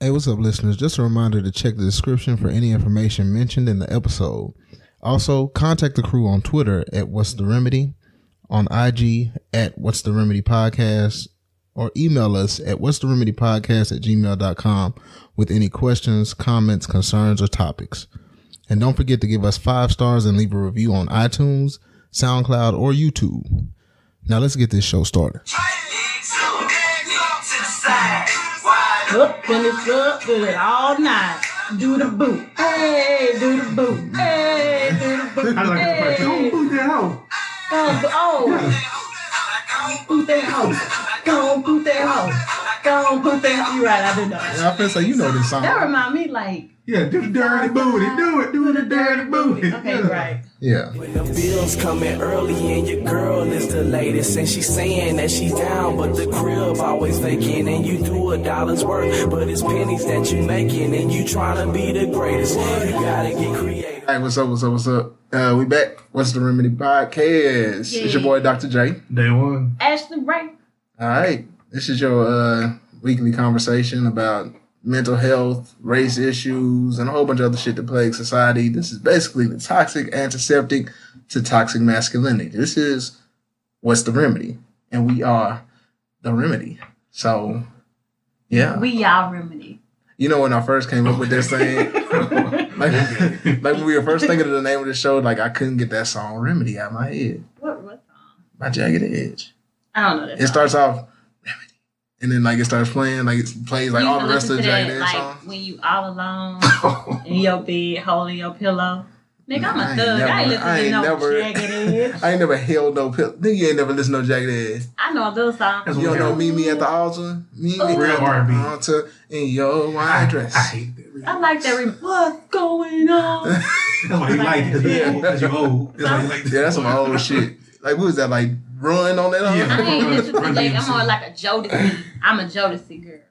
Hey, what's up, listeners? Just a reminder to check the description for any information mentioned in the episode. Also, contact the crew on Twitter at What's the Remedy, on IG at What's the Remedy Podcast, or email us at what'stheremedypodcast@gmail.com with any questions, comments, concerns, or topics. And don't forget to give us 5 stars and leave a review on iTunes, SoundCloud, or YouTube. Now let's get this show started. Up in the club, do it all night. Do the boot, hey, do the boot, hey, do the boot. I like the part. Don't boot that hoe. Boot that hoe. Go boot that hoe. Go boot that hoe. You right, I do know. Yeah, I feel like you know this song. That remind me like. Yeah, do the dirty booty. Do the dirty booty. Okay, right. Yeah. When the bills coming early and your girl is the latest and she's saying that she's down, but the crib always vacant and you do $1 work, but it's pennies that you making and you trying to be the greatest. You gotta get creative. Hey, what's up? We back. What's the Remedy Podcast? Yeah. It's your boy, Dr. J. Day one. Ashley Ray. All right. This is your weekly conversation about mental health, race issues, and a whole bunch of other shit that plagues society. This is basically the toxic antiseptic to toxic masculinity. This is What's the Remedy? And we are the remedy. So, yeah. We y'all remedy. You know, when I first came up with this thing, like when we were first thinking of the name of the show, like I couldn't get that song Remedy out of my head. What song? By Jagged Edge. I don't know that It song. starts off Remedy. And then like it starts playing, like it plays like You all can the rest of the listen to Jagged that, Edge like, songs. when you all alone in your bed, holding your pillow. Nigga, I'm a thug. I ain't listening to no Jagged Edge. I ain't never held no pill. Nigga, you ain't never listened to no Jagged Edge. I know those songs. That's You don't know Yeah. Meet Me at the Altar? Meet Me Real at the R&B. Altar in your white dress. I hate that. I like that. What's going on? That's why you like it, because you're old. That's why you like that. Yeah, that's some old shit. Like, what was that, like, Run on that? Yeah. I ain't listening to Run Jake. I'm DMC. more like a Jodeci. I'm a Jodeci girl.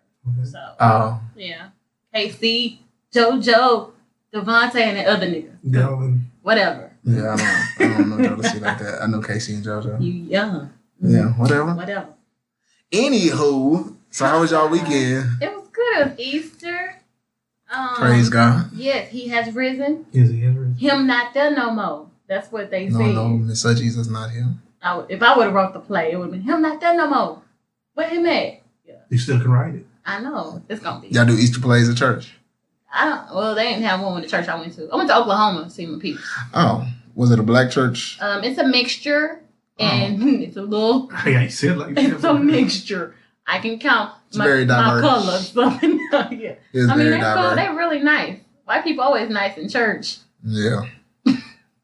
So, Oh. yeah. KC, JoJo, Devontae, and the other nigga. Delvin. Whatever. Yeah, I don't know Jodeci like that. I know Casey and JoJo. You young. Yeah, whatever. Whatever. Anywho, so how was y'all weekend? It was good. It was Easter. Praise God. Yes, he has risen. Is he ever? Him not there no more. That's what they said. No, Miss Jesus not here. If I would have wrote the play, it would have been him not there no more. Where him at? Yeah, You still can write it. I know. It's going to be. Y'all do Easter plays at church? Well, they didn't have one in the church I went to. I went to Oklahoma to see my people. Oh, was it a black church? It's a mixture, and it's a little. Yeah, you said like that. It's a mixture. I can count very my diverse. colors. Yeah. It's I mean, very they're cool. diverse. They're really nice. White people always nice in church. Yeah.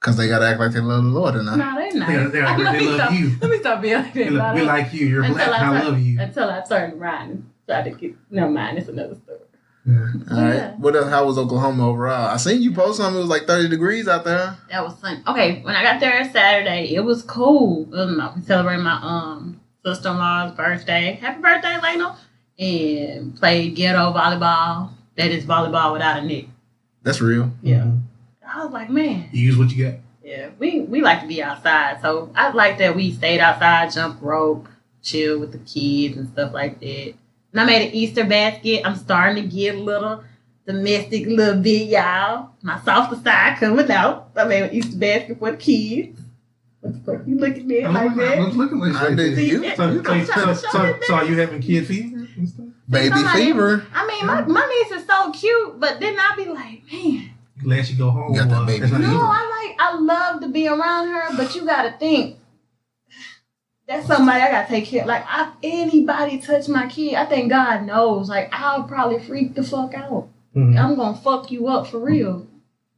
Because they got to act like they love the Lord or not. No, they're nice. They love you. Let me stop being like that. We like you. You're black. I love you. Until I started riding. Tried to get. Never mind. It's another story. All right. Yeah. What else? How was Oklahoma overall? I seen you post something. It was like 30 degrees out there. That was fun. Okay, when I got there Saturday, it was cool. We celebrated my sister-in-law's birthday. Happy birthday, Leno. And played ghetto volleyball. That is volleyball without a net. That's real. Yeah. Mhm. I was like, man. You use what you got. Yeah, we like to be outside. So I like that we stayed outside, jump rope, chill with the kids and stuff like that. And I made an Easter basket. I'm starting to get a little domestic little bit, y'all. My softer side coming out. I made an Easter basket for the kids. What the fuck you looking at like I that? was looking like I did. that. You? So are you having kid fever and stuff? Baby Somebody- fever. I mean, my niece is so cute, but then I be like, man. Glad you go home. You got that baby That's not fever. No, easy. I love to be around her, but you gotta think that's somebody I gotta take care of. Like, anybody touch my kid, I think God knows. Like, I'll probably freak the fuck out. Mhm. I'm gonna fuck you up for real.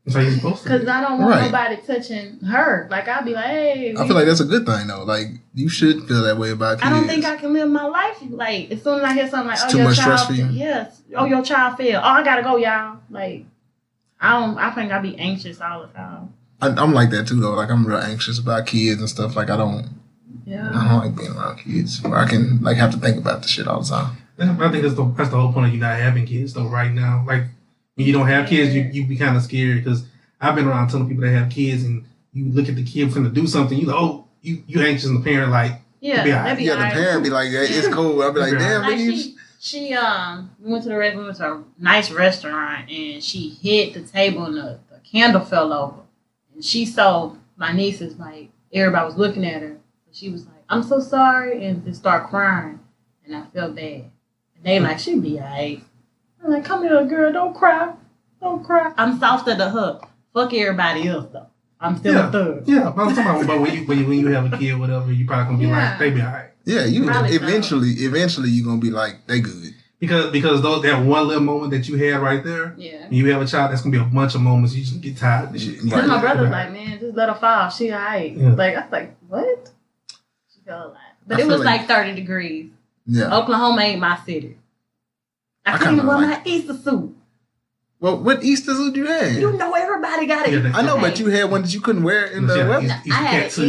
That's how you're supposed to. Cause I don't want Right. nobody touching her. Like, I'll be like, hey. I feel like that's a good thing, though. Like, you should feel that way about kids. I don't think I can live my life. Like, as soon as I hear something like, It's oh, too your much child, stress for you? yes. Oh, your child failed. Oh, I gotta go, y'all. Like, I think I'll be anxious all the time. I'm like that, too, though. Like, I'm real anxious about kids and stuff. Like, I don't Yeah. like being around kids where I can, like, have to think about the shit all the time. I think that's the whole point of you not having kids though. Right now, like when you don't have kids, you be kind of scared because I've been around telling people that have kids and you look at the kid finna do something, you like, oh, you anxious and the parent like, Yeah, be all right. that'd be Yeah, all right. the parent be like, yeah, it's cool. I'll be like, damn, Like nigga, she She we went to a nice restaurant, and she hit the table, and the candle fell over. And she saw my niece is like, everybody was looking at her. She was like, "I'm so sorry," and just start crying, and I felt bad. And they like, "She be alright." I'm like, "Come here, girl, don't cry, don't cry." I'm softer to her. Fuck everybody else though. I'm still a thug. Yeah, but I'm talking about when you have a kid, whatever, you probably gonna be like, they be alright. Yeah, you Probably eventually you're gonna be like, they good. Because that one little moment that you had right there, you have a child, that's gonna be a bunch of moments you just get tired of this shit. Right. My brother's like, "Man, just let her fall. She alright." Like, I was like, "What?" She felt alive. But it was like 30 degrees. Yeah. Oklahoma ain't my city. I couldn't even wear my Easter suit. Well, what Easter suit you had? You know everybody got it. I know, but you had one that you couldn't wear in the weather. I had a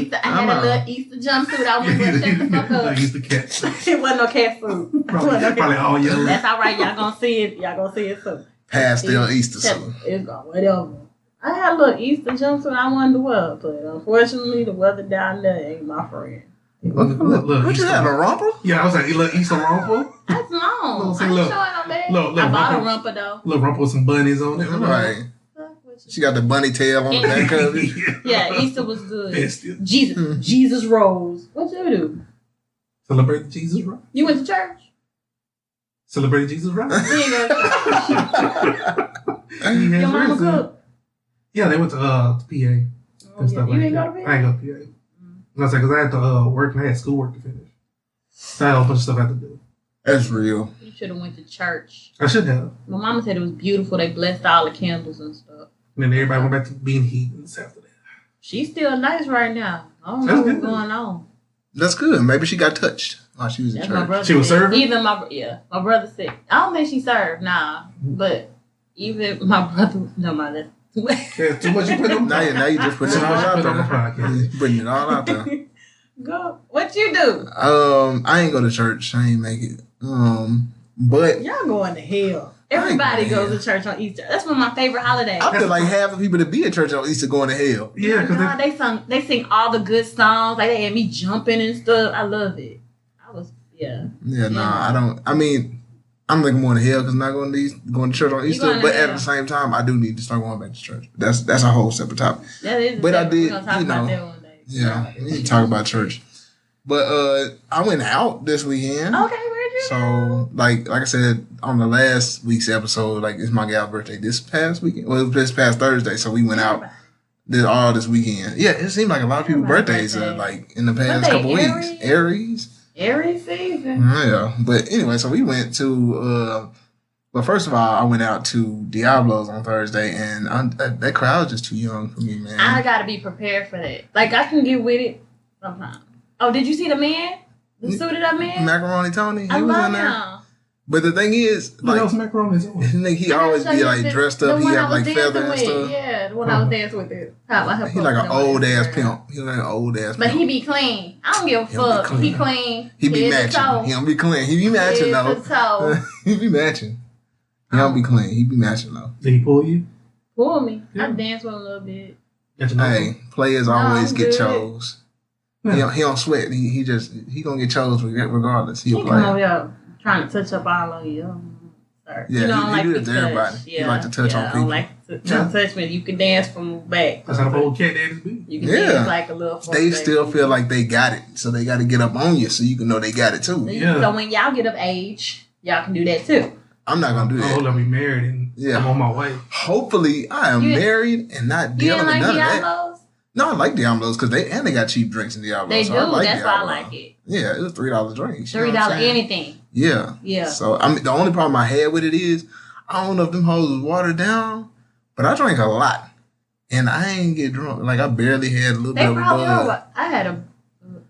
little Easter jumpsuit. I was wearing shut the fuck up. Easter cat suit. It wasn't no cat suit. Probably all yellow. That's all right. Y'all gonna see it. Y'all gonna see it soon. Pastel Easter suit. It's gone. Whatever. I had a little Easter jumpsuit I wanted to wear, but unfortunately, the weather down there ain't my friend. What you had, a romper? Yeah, I was like, you look Easter romper? That's long. I'm showing on that. I bought a romper though. Little romper with some bunnies on it. Right. She got the bunny tail on the back of it. Yeah, Easter was good. Jesus rose. What you do? Celebrate Jesus rise. You went to church? Celebrate Jesus rise. Your mama cooked? Yeah, they went to PA and stuff like that. You didn't go to PA? I ain't go to PA. Because I had to work and I had schoolwork to finish. So I had a whole bunch of stuff I had to do. That's real. You should have went to church. I should have. My mama said it was beautiful. They blessed all the candles and stuff. And then everybody went back to being heathens after that. She's still nice right now. I don't know what's going on. That's good. Maybe she got touched while she was in church. She was serving? Even my brother said, I don't think she served, nah. But even my brother, no, my too much. Yeah, too much you put on. Now you just put it all out there. You putting it all out there. Go. What you do? I ain't go to church. I ain't make it. But y'all going to hell. Everybody goes to church on Easter. That's one of my favorite holidays. I feel like half the people that be at church on Easter going to hell. Yeah, because they sing all the good songs. Like they had me jumping and stuff. I love it. I don't. I mean, I'm looking more to hell because I'm not going to church on Easter. But at the same time, I do need to start going back to church. That's a whole separate topic. That is. But I did. We're gonna talk about that one day. Yeah, we need to talk about church. But I went out this weekend. Okay, where'd you go? Like I said on the last week's episode, like it's my gal's birthday this past weekend. Well, it was this past Thursday, so we went out this weekend. Yeah, it seemed like a lot of people's birthdays are like in the past couple weeks. Aries season. Yeah, but anyway, so we went to. But first of all, I went out to Diablo's on Thursday, and that crowd was just too young for me, man. I gotta be prepared for that. Like I can get with it sometimes. Oh, did you see the man? The suited up man? Macaroni Tony. He was in there. But the thing is, like, macaroni he always be like dressed up. He have like feather and stuff. Yeah, the one I was dancing with. He like an old ass pimp. He like an old ass. But he be clean. I don't give a fuck. He clean. He be matching. He don't be clean. He be matching though. He be matching. He don't be clean. He be matching though. Did he pull you? Pull me. Yeah. I danced with him a little bit. Hey, players always get chose. Yeah. He don't sweat. He gonna get chose regardless. He a player. Come over here trying to touch up all on you. Yeah, you don't like to touch everybody. Yeah. You like to touch on people. I don't like to touch me. You can dance from back. That's how the old cat daddies be. You can dance like a little. They still feel like they got it, so they got to get up on you so you can know they got it too. Yeah. So when y'all get of age, y'all can do that too. I'm not gonna do that. I'll be married and I'm on my way. Hopefully, I am married and not dealing with none of that. No, I like Diablo's because they got cheap drinks in Diablo's. They so do. Like that's Diablo. why I like it. Yeah, it was $3 drinks. $3 anything. Yeah. Yeah. So I mean, the only problem I had with it is I don't know if them hoes was watered down, but I drank a lot, and I ain't get drunk. Like I barely had a little bit of a buzz. I had a.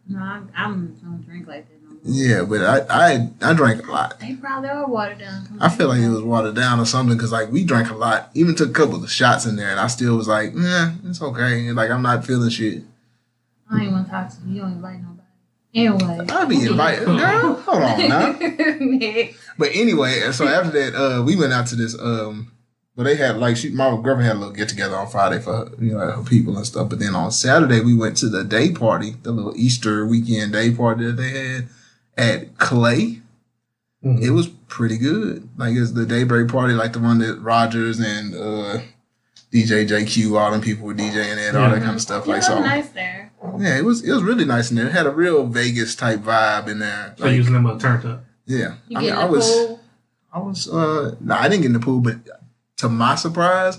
No, I don't drink like that. Yeah, but I drank a lot. They probably are watered down. I feel like it was watered down or something because like we drank a lot. Even took a couple of shots in there, and I still was like, it's okay. Like I'm not feeling shit. I ain't want to talk to you. You don't invite nobody. Anyway, I'll be invited, girl. Hold on now. But anyway, so after that, we went out to this. But they had like my girlfriend had a little get together on Friday for her people and stuff. But then on Saturday we went to the day party, the little Easter weekend day party that they had at Clay. Mm-hmm. It was pretty good. Like it's the Daybreak party, like the one that Rogers and DJ JQ, all them people were DJing it, all that kind of stuff. Like so, nice there. Yeah, it was really nice in there. It had a real Vegas type vibe in there. So using them turned up. Yeah, I was no, I didn't get in the pool, but to my surprise,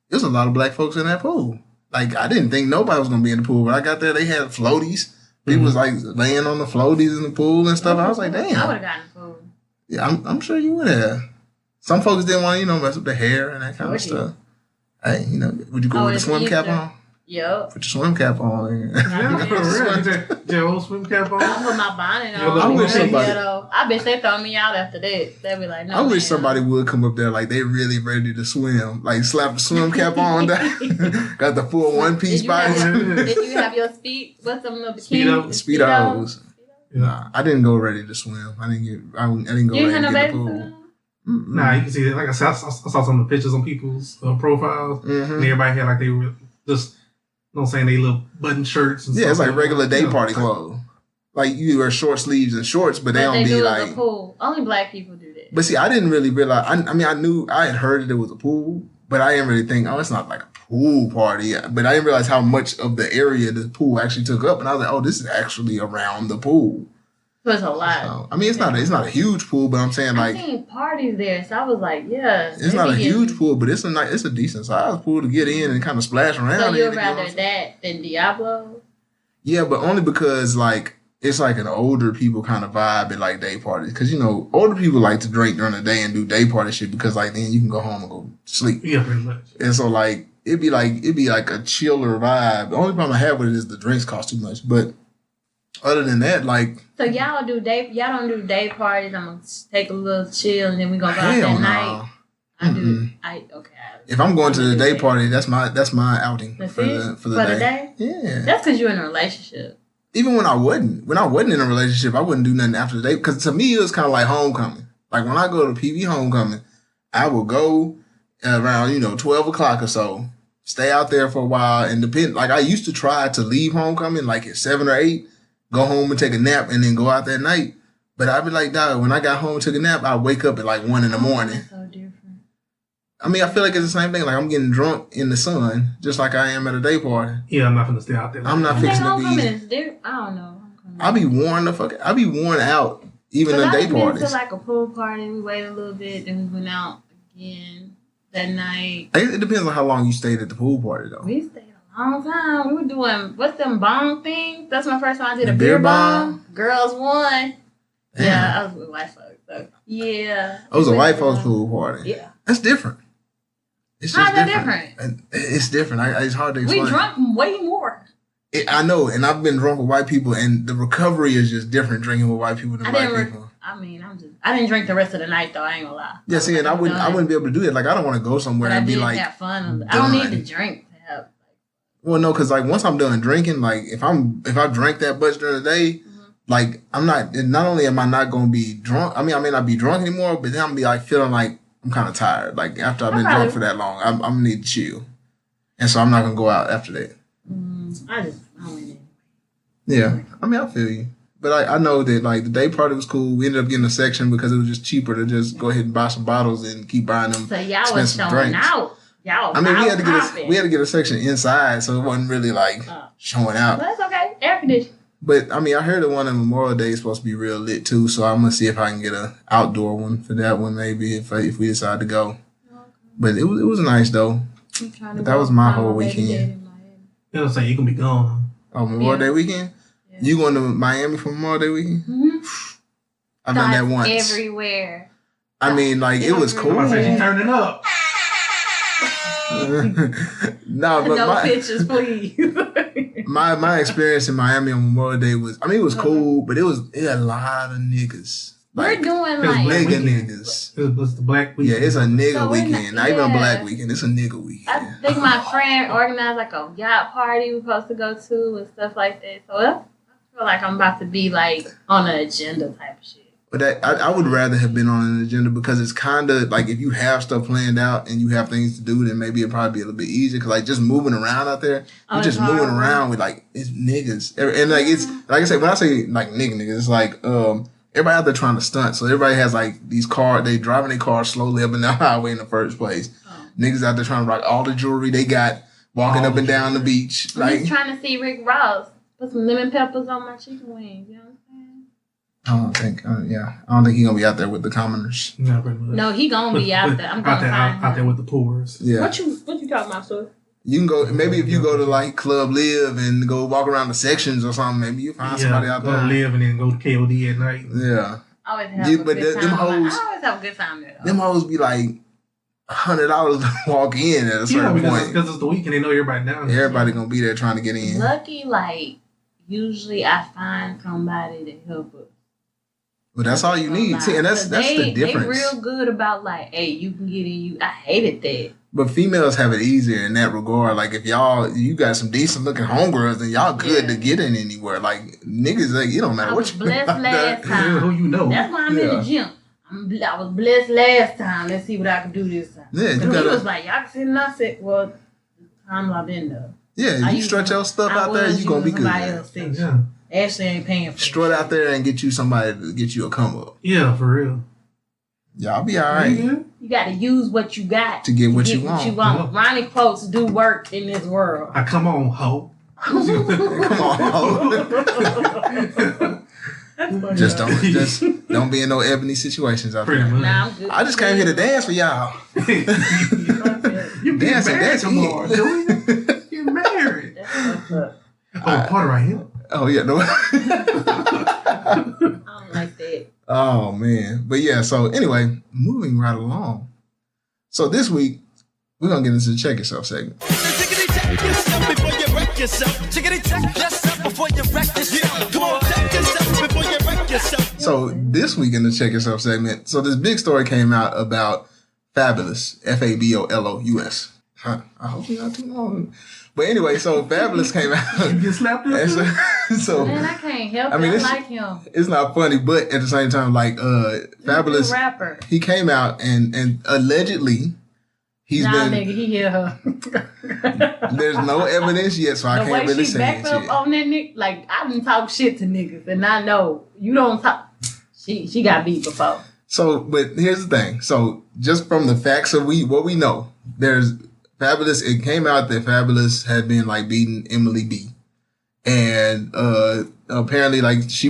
there was a lot of black folks in that pool. Like I didn't think nobody was gonna be in the pool. When I got there, they had floaties. People was like laying on the floaties in the pool and stuff. I was like, damn. I would have gotten in the pool. Yeah, I'm sure you would have. Some folks didn't want to, mess up their hair and that kind of stuff. Hey, would you go with the swim cap on? Yep. Put your swim cap on. Your old swim cap on? I put my bonnet on. I bet they throw me out after that. They'd be like, no. I wish somebody would come up there like they really ready to swim. Like slap the swim cap on. Got the full one-piece body. Did you have your what's some little bikini? Speedos. Nah, I didn't go ready to swim. I didn't go ready to get the pool. Nah, you can see that. Like I said, I saw some of the pictures on people's profiles. And everybody had like they were just, you know what I'm saying, they little button shirts. And stuff. It's like regular day party clothes. Like you wear short sleeves and shorts, but they don't be like. The pool. Only black people do that. But see, I didn't really realize. I knew I had heard that it was a pool, but I didn't really think, it's not like a pool party. But I didn't realize how much of the area the pool actually took up, and I was like, this is actually around the pool. It's a lot. So, it's not a huge pool, but I'm saying like I've seen parties there, so I was like, yeah. It's not a huge pool, but it's a decent sized pool to get in and kind of splash around. So you'd rather that than Diablo? Yeah, but only because like it's like an older people kind of vibe at like day parties, because older people like to drink during the day and do day party shit because like then you can go home and go sleep. Yeah, pretty much. And so like it'd be like a chiller vibe. The only problem I have with it is the drinks cost too much, but. Other than that, like... So y'all don't do day parties. I'm going to take a little chill and then we going to go out that night. I do. Okay. If I'm going to the day party, that's my outing for the day. Yeah. That's because you're in a relationship. Even when I wasn't in a relationship, I wouldn't do nothing after the day. Because to me, it was kind of like homecoming. Like when I go to PV homecoming, I will go around, 12 o'clock or so, stay out there for a while and depend. Like I used to try to leave homecoming like at 7 or 8. Go home and take a nap and then go out that night. But I'd be like, dog, when I got home and took a nap, I'd wake up at like 1 in the morning. That's so different. I feel like it's the same thing. Like I'm getting drunk in the sun, just like I am at a day party. Yeah, I'm not gonna stay out there. I'm not fixing to be. I don't know. I'll be worn out even a day party. To like a pool party, we waited a little bit, then we went out again that night. It depends on how long you stayed at the pool party, though. We stayed a long time. We were doing what's them bong things? That's my first time I did a beer bong. Girls won. Damn. Yeah, I was with white folks. So yeah. It was a white folks pool party. Yeah. That's different. It's just different. It's different. It's hard to explain. We drunk way more. I know, and I've been drunk with white people, and the recovery is just different drinking with white people than black people. I didn't drink the rest of the night though. I ain't gonna lie. Yeah, see, and I wouldn't be able to do that. Like, I don't want to go somewhere and be like, have fun. I don't need to drink to have. Well, no, because like once I'm done drinking, like if I drank that much during the day, like I'm not. Not only am I not gonna be drunk. I may not be drunk anymore, but then I'm gonna be like feeling like I'm kind of tired. Like after I've been drunk for that long, I'm gonna need to chill, and so I'm not gonna go out after that. I don't need it. Yeah, I feel you. But I know that like the day party was cool. We ended up getting a section because it was just cheaper to just go ahead and buy some bottles and keep buying them. So y'all was showing out. Y'all. We had to get a section inside, so it wasn't really like showing out. Well, that's okay. Air conditioning. But I heard the one on Memorial Day is supposed to be real lit too. So I'm gonna see if I can get an outdoor one for that one, maybe if we decide to go. Okay. But it was nice though. But that was my whole weekend. You know, say you gonna be gone. Oh, Memorial Day weekend. Yeah. You going to Miami for Memorial Day weekend? Mm-hmm. I've done that once. Everywhere. It was cool. I said she turned it up. No pictures, please. my experience in Miami on Memorial Day was, it was cool, but it had a lot of niggas. We're doing like nigga niggas. It was the black weekend. Yeah, it's a nigga weekend. Not even a black weekend. It's a nigga weekend. I think my friend organized like a yacht party we're supposed to go to and stuff like that. So I feel like I'm about to be like on an agenda type of shit. But I would rather have been on an agenda because it's kind of like if you have stuff planned out and you have things to do, then maybe it'd probably be a little bit easier. Because like just moving around out there, you're just moving around with like it's niggas, and like it's like I said, when I say like niggas, it's like everybody out there trying to stunt. So everybody has like these cars. They driving their cars slowly up and down the highway in the first place. Oh. Niggas out there trying to rock all the jewelry they got, walking up and down the beach. I'm just trying to see Rick Ross put some lemon peppers on my chicken wings. You know what I'm saying? I don't think. I don't think he gonna be out there with the commoners. No, he gonna be out there. I'm gonna out there with the poors. Yeah. What you talking about, sir? You can go, maybe if you go to like Club Live and go walk around the sections or something, maybe you find somebody out there. Go to Live and then go to KOD at night. Yeah. I always have a good time. I always have a good time there. Them hoes be like $100 to walk in at a certain point. Because it's the weekend, they know everybody down there. Everybody gonna be there trying to get in. Lucky, like, usually I find somebody to help us. But that's all you need. See, and that's the difference. They real good about like, hey, you can get in. I hated that. But females have it easier in that regard. Like if you got some decent looking homegirls, then y'all good to get in anywhere. Like niggas, like it don't matter what you. Blessed last time. Who you know? That's why I'm in the gym. I was blessed last time. Let's see what I can do this time. Yeah, he was like, y'all can sit and I said, well, the time I've been there. Yeah, you stretch your stuff out there, you gonna be good. Yeah. Ashley ain't paying for it. Strut out there and get you somebody to get you a come up. Yeah, for real. Y'all be all right. You got to use what you got to get what you want. Yeah. Ronnie quotes do work in this world. Come on, ho. Come on, ho. Just don't be in no ebony situations out there. Nah, I'm good. I just came here to dance for y'all. You dancing tomorrow, dude. You're married. That's what's up. Part right here. Oh yeah, no. I don't like that. Oh man, but yeah. So anyway, moving right along. So this week we're gonna get into the check yourself segment. Check yourself before you wreck yourself. Check yourself before you wreck yourself. Come on, check yourself before you wreck yourself. So this week in the check yourself segment, so this big story came out about Fabulous, Fabolous. I hope it's not too long. But anyway, so Fabulous came out. You get slapped up. So man, I can't help it. I like him. It's not funny, but at the same time, like Fabulous, rapper. He came out and allegedly nigga, he hit her. There's no evidence yet, so I can't really say it. The way she backed up on that nigga, like I didn't talk shit to niggas, and I know you don't talk. She got beat before. So, but here's the thing. So, just from the facts of what we know, there's Fabulous. It came out that Fabulous had been like beating Emily B, and apparently, like she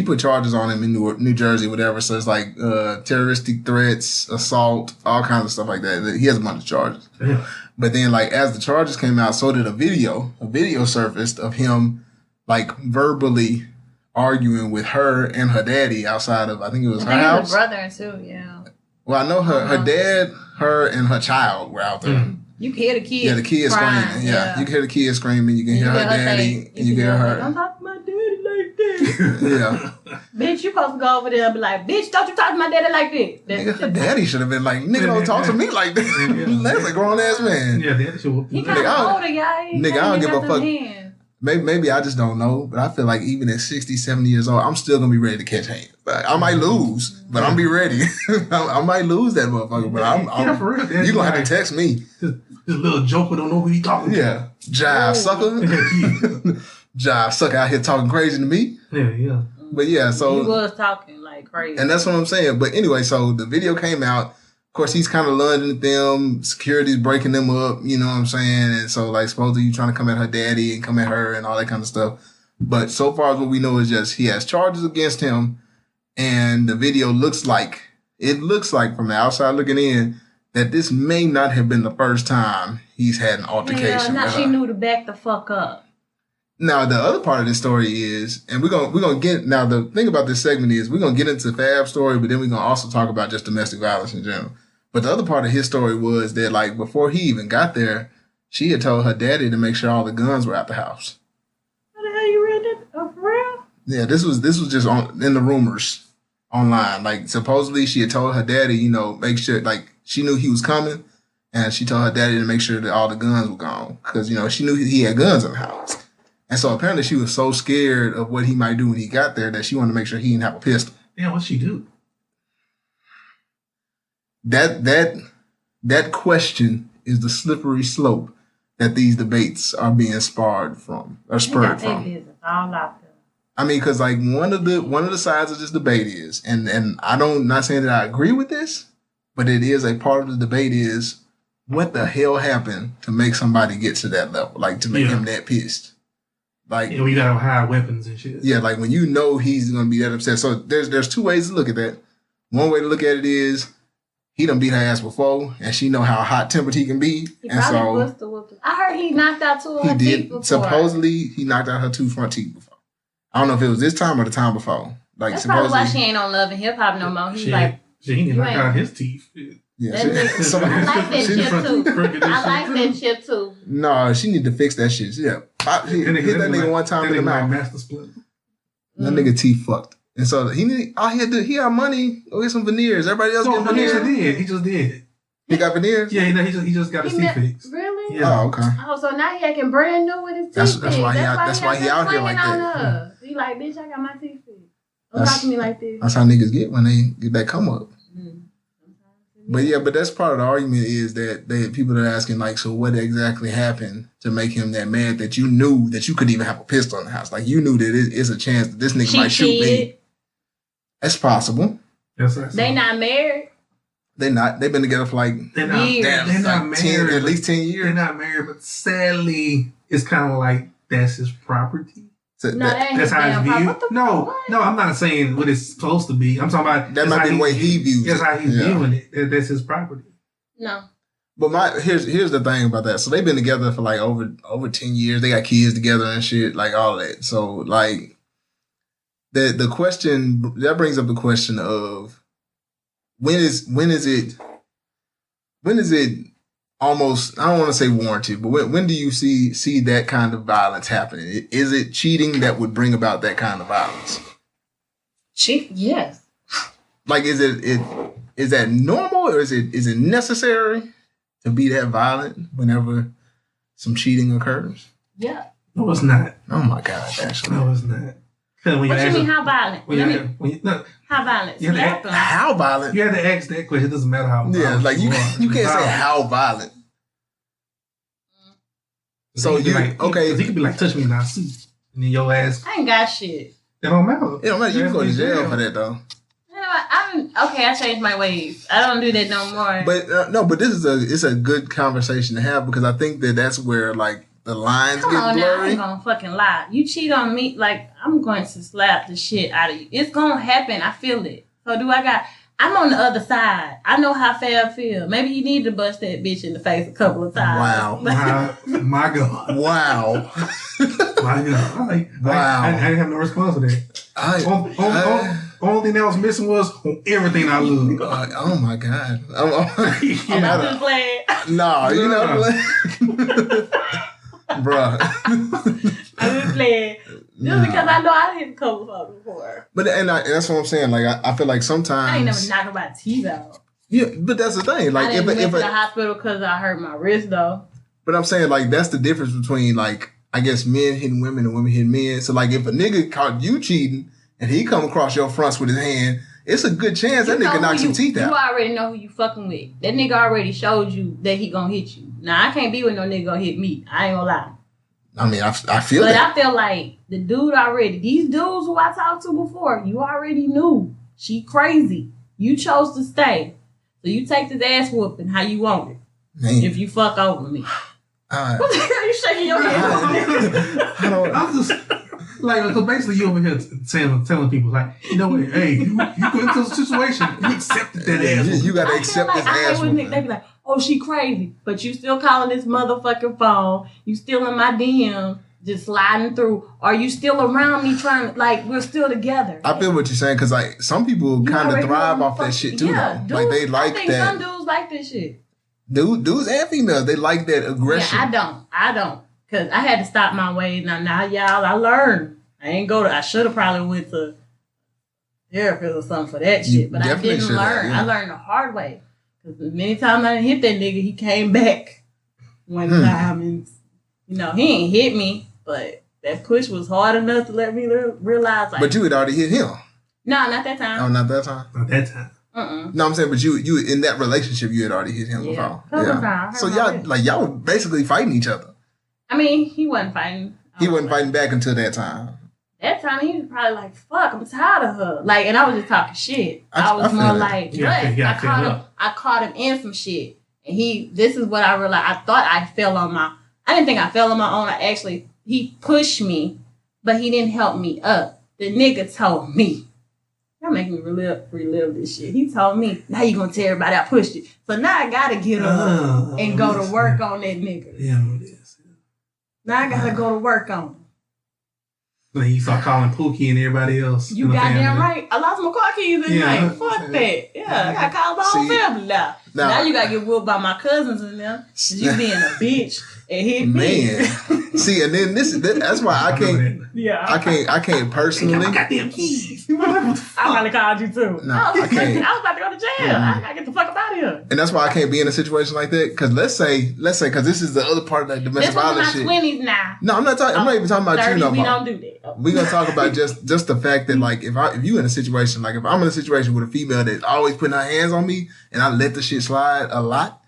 put charges on him in New Jersey, whatever. So it's like terroristic threats, assault, all kinds of stuff like that. He has a bunch of charges. Yeah. But then, like as the charges came out, so did a video. A video surfaced of him like verbally arguing with her and her daddy outside of, I think it was her house. Her brother too, yeah. Well, I know her dad, her, and her child were out there. Mm-hmm. You can hear the kids. Yeah, the kids screaming. Yeah, you can hear the kids screaming. You can hear her daddy, and you can hear her. Don't talk to my daddy like that. Yeah. Bitch, you supposed to go over there and be like, bitch, don't you talk to my daddy like that. Nigga, her daddy should have been like, nigga, don't talk to me like that. That's a grown ass man. Yeah, daddy should have. He kind of older, y'all. Nigga, I don't give a fuck. Maybe I just don't know, but I feel like even at 60, 70 years old, I'm still going to be ready to catch hands. Like, I might lose, but I'm be ready. I might lose that motherfucker, but I'm for real. You going to have to text me. This little joker don't know who he talking to. Yeah. Jive sucker. Jive sucker out here talking crazy to me. Yeah. But yeah, so. He was talking like crazy. And that's what I'm saying. But anyway, so the video came out. Of course, he's kind of lunging at them. Security's breaking them up. You know what I'm saying? And so, like, supposedly you trying to come at her daddy and come at her and all that kind of stuff. But so far as what we know is just he has charges against him. And the video looks like from the outside looking in that this may not have been the first time he's had an altercation. Now she knew to back the fuck up. Now, the other part of this story is, and we're gonna get, now the thing about this segment is we're going to get into Fab's story, but then we're going to also talk about just domestic violence in general. But the other part of his story was that, like, before he even got there, she had told her daddy to make sure all the guns were out the house. How the hell you read that? Oh, for real? Yeah, this was just in the rumors online. Like, supposedly she had told her daddy, you know, make sure, like, she knew he was coming, and she told her daddy to make sure that all the guns were gone. Because, you know, she knew he had guns in the house. And so apparently she was so scared of what he might do when he got there that she wanted to make sure he didn't have a pistol. Yeah, what'd she do? That question is the slippery slope that these debates are being spurred from. It's all out there. I mean, because like one of the sides of this debate is, and not saying that I agree with this, but it is a part of the debate is what the hell happened to make somebody get to that level, like to make him that pissed. Like, we got to hide weapons and shit. Yeah, like when you know he's gonna be that upset. So there's two ways to look at that. One way to look at it is he done beat her ass before, and she know how hot tempered he can be. He and probably was the whooping. I heard he knocked out two of her teeth before. Supposedly he knocked out her two front teeth before. I don't know if it was this time or the time before. Like, that's probably why she ain't on Love and Hip Hop no more. He's like, he can knock out his teeth. Yeah, I like that shit too. I like that shit too. No, she need to fix that shit. Yeah, hit that nigga one time in the mouth. Master split. That nigga teeth fucked. And so he had money. Go get some veneers. Everybody else get veneers. He just did. He got veneers? Yeah, he just got his teeth fixed. Really? Yeah. Oh, okay. Oh, so now he acting brand new with his teeth fixed. That's why he out here like that. He like, bitch, I got my teeth fixed. Don't talk to me like this. That's how niggas get when they get that come up. But that's part of the argument is that people are asking, like, so what exactly happened to make him that mad that you knew that you could even have a pistol in the house? Like, you knew that it's a chance that this nigga might shoot me. That's possible. They not married. They're not. They've been together for like they're not married. At least 10 years. They're not married, but sadly, it's kind of like that's his property. So that's how it's viewed. No, I'm not saying what it's supposed to be. I'm talking about that might be the way he views it. That's how he's viewing it. That's his property. No. But here's the thing about that. So they've been together for like over 10 years. They got kids together and shit, like all that. So like the question that brings up the question of when is it almost, I don't want to say warranted, but when do you see that kind of violence happening? Is it cheating that would bring about that kind of violence? Yes. Like, is that normal, or is it necessary to be that violent whenever some cheating occurs? Yeah. No, it's not. Oh my God, actually. No, it's not. What you mean, how violent? How violent? How violent? You have to ask that question. It doesn't matter how violent. Yeah, like you can't say how violent. So you okay? He could be like, touch me now, see, and then your ass. I ain't got shit. It don't matter. It don't matter. You can go to jail for that though. You know what? I changed my ways. I don't do that no more. But no, but this is it's a good conversation to have, because I think that's where like the lines get blurry. Now, I ain't gonna fucking lie. You cheat on me, like I'm going to slap the shit out of you. It's gonna happen. I feel it. So I'm on the other side. I know how fair I feel. Maybe you need to bust that bitch in the face a couple of times. Wow. My God. Wow. My God. Wow. I didn't have no response to that. Only thing that was missing was everything I love. Oh my God. I'm just playing. No, you're not playing. Bruh. I'm just playing. Just because I know I hit a couple of before. But that's what I'm saying. Like I feel like sometimes I ain't never knocked nobody's teeth out. Yeah, but that's the thing. Like I didn't went to the hospital because I hurt my wrist though. But I'm saying like that's the difference between like I guess men hitting women and women hitting men. So like if a nigga caught you cheating and he come across your fronts with his hand, it's a good chance that nigga knock some teeth out. You already know who you fucking with. That nigga already showed you that he gonna hit you. Now I can't be with no nigga gonna hit me. I ain't gonna lie. I mean, I feel that. But I feel like the dude already, these dudes who I talked to before, you already knew. She crazy. You chose to stay. So you take this ass whooping how you want it. Man. If you fuck over me. What the hell are you shaking your head? I'm just, like, because basically you over here telling people, like, you know what, hey, you go into a situation, you accepted that ass. You got to accept this ass whooping. They be like, oh, she crazy. But you still calling this motherfucking phone. You still in my DM, just sliding through. Are you still around me trying to, like, we're still together? I feel what you're saying, because, like, some people kind of thrive off that shit, too, yeah, though. Dudes, like, they like that. I think some dudes like this shit. Dudes and females, they like that aggression. Yeah, I don't. Because I had to stop my ways. Now, y'all, I learned. I should have probably went to therapist or something for that shit. But I didn't learn. I learned the hard way. Because many times I didn't hit that nigga, he came back one time. And, you know, he ain't hit me. But that push was hard enough to let me realize. Like, but you had already hit him. No, not that time. Oh, not that time? Not that time. No, I'm saying, but you in that relationship, you had already hit him before. Couple times. So y'all were basically fighting each other. I mean, he wasn't fighting. He wasn't fighting back until that time. At the time, he was probably like, fuck, I'm tired of her. Like, and I was just talking shit. I was more like, what? I caught him in some shit. And this is what I realized. I thought I didn't think I fell on my own. He pushed me, but he didn't help me up. The nigga told me. Y'all making me relive this shit. He told me, now you gonna tell everybody I pushed it. So now I gotta get up and go to work on that nigga. Yeah, it is. Now I gotta go to work on him. Then you start calling Pookie and everybody else. You goddamn right. I lost my car keys in night. Fuck that. Yeah, I gotta call my whole family now. Now you gotta get whooped by my cousins and them. You being a bitch and hit me. Man. See, and then that's why I can't. Yeah. I can't personally. I got damn keys. I probably called you too. No, I can't. I was about to go to jail. I gotta get the fuck up out of here. And that's why I can't be in a situation like that. Because let's say, because this is the other part of that domestic violence shit. This is my 20s now. No, I'm not talking. I'm not even talking about 30s, you no more. We don't do that. We're gonna talk about just the fact that like if you in a situation like if I'm in a situation with a female that's always putting her hands on me and I let the shit slide a lot,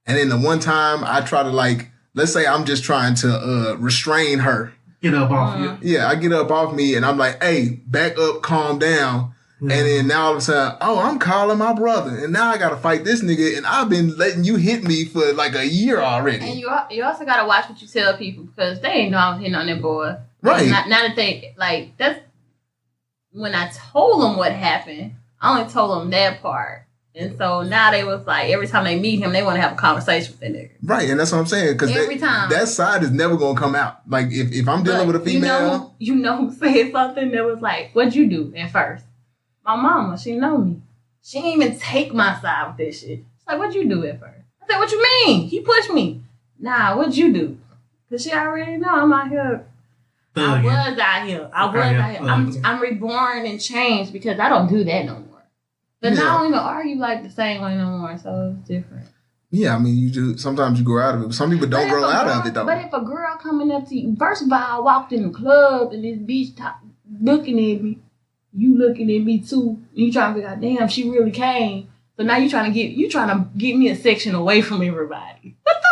and then the one time I try to like, let's say I'm just trying to restrain her. Get up off you. Yeah, I get up off me and I'm like, hey, back up, calm down. And then now all of a sudden, I'm calling my brother. And now I got to fight this nigga. And I've been letting you hit me for like a year already. And you also got to watch what you tell people because they ain't know I was hitting on that boy. Right. Now that they, like, that's when I told them what happened, I only told them that part. And so now they was like, every time they meet him, they want to have a conversation with that nigga. Right, and that's what I'm saying. Because every time. That side is never going to come out. Like, if I'm dealing with a female. You know who said something that was like, what'd you do at first? My mama, she know me. She didn't even take my side with this shit. She's like, what'd you do at first? I said, what you mean? He pushed me. Nah, what'd you do? Because she already know I'm out here. I was out here. I'm reborn and changed because I don't do that no more. But now I don't even argue like the same way no more, so it's different. Yeah, I mean, you do. Sometimes you grow out of it. But some people don't grow out of it, though. But if a girl coming up to you, first of all, I walked in the club and this bitch looking at me, you looking at me too, and you trying to figure out, damn, she really came. So now you trying to get me a section away from everybody. What the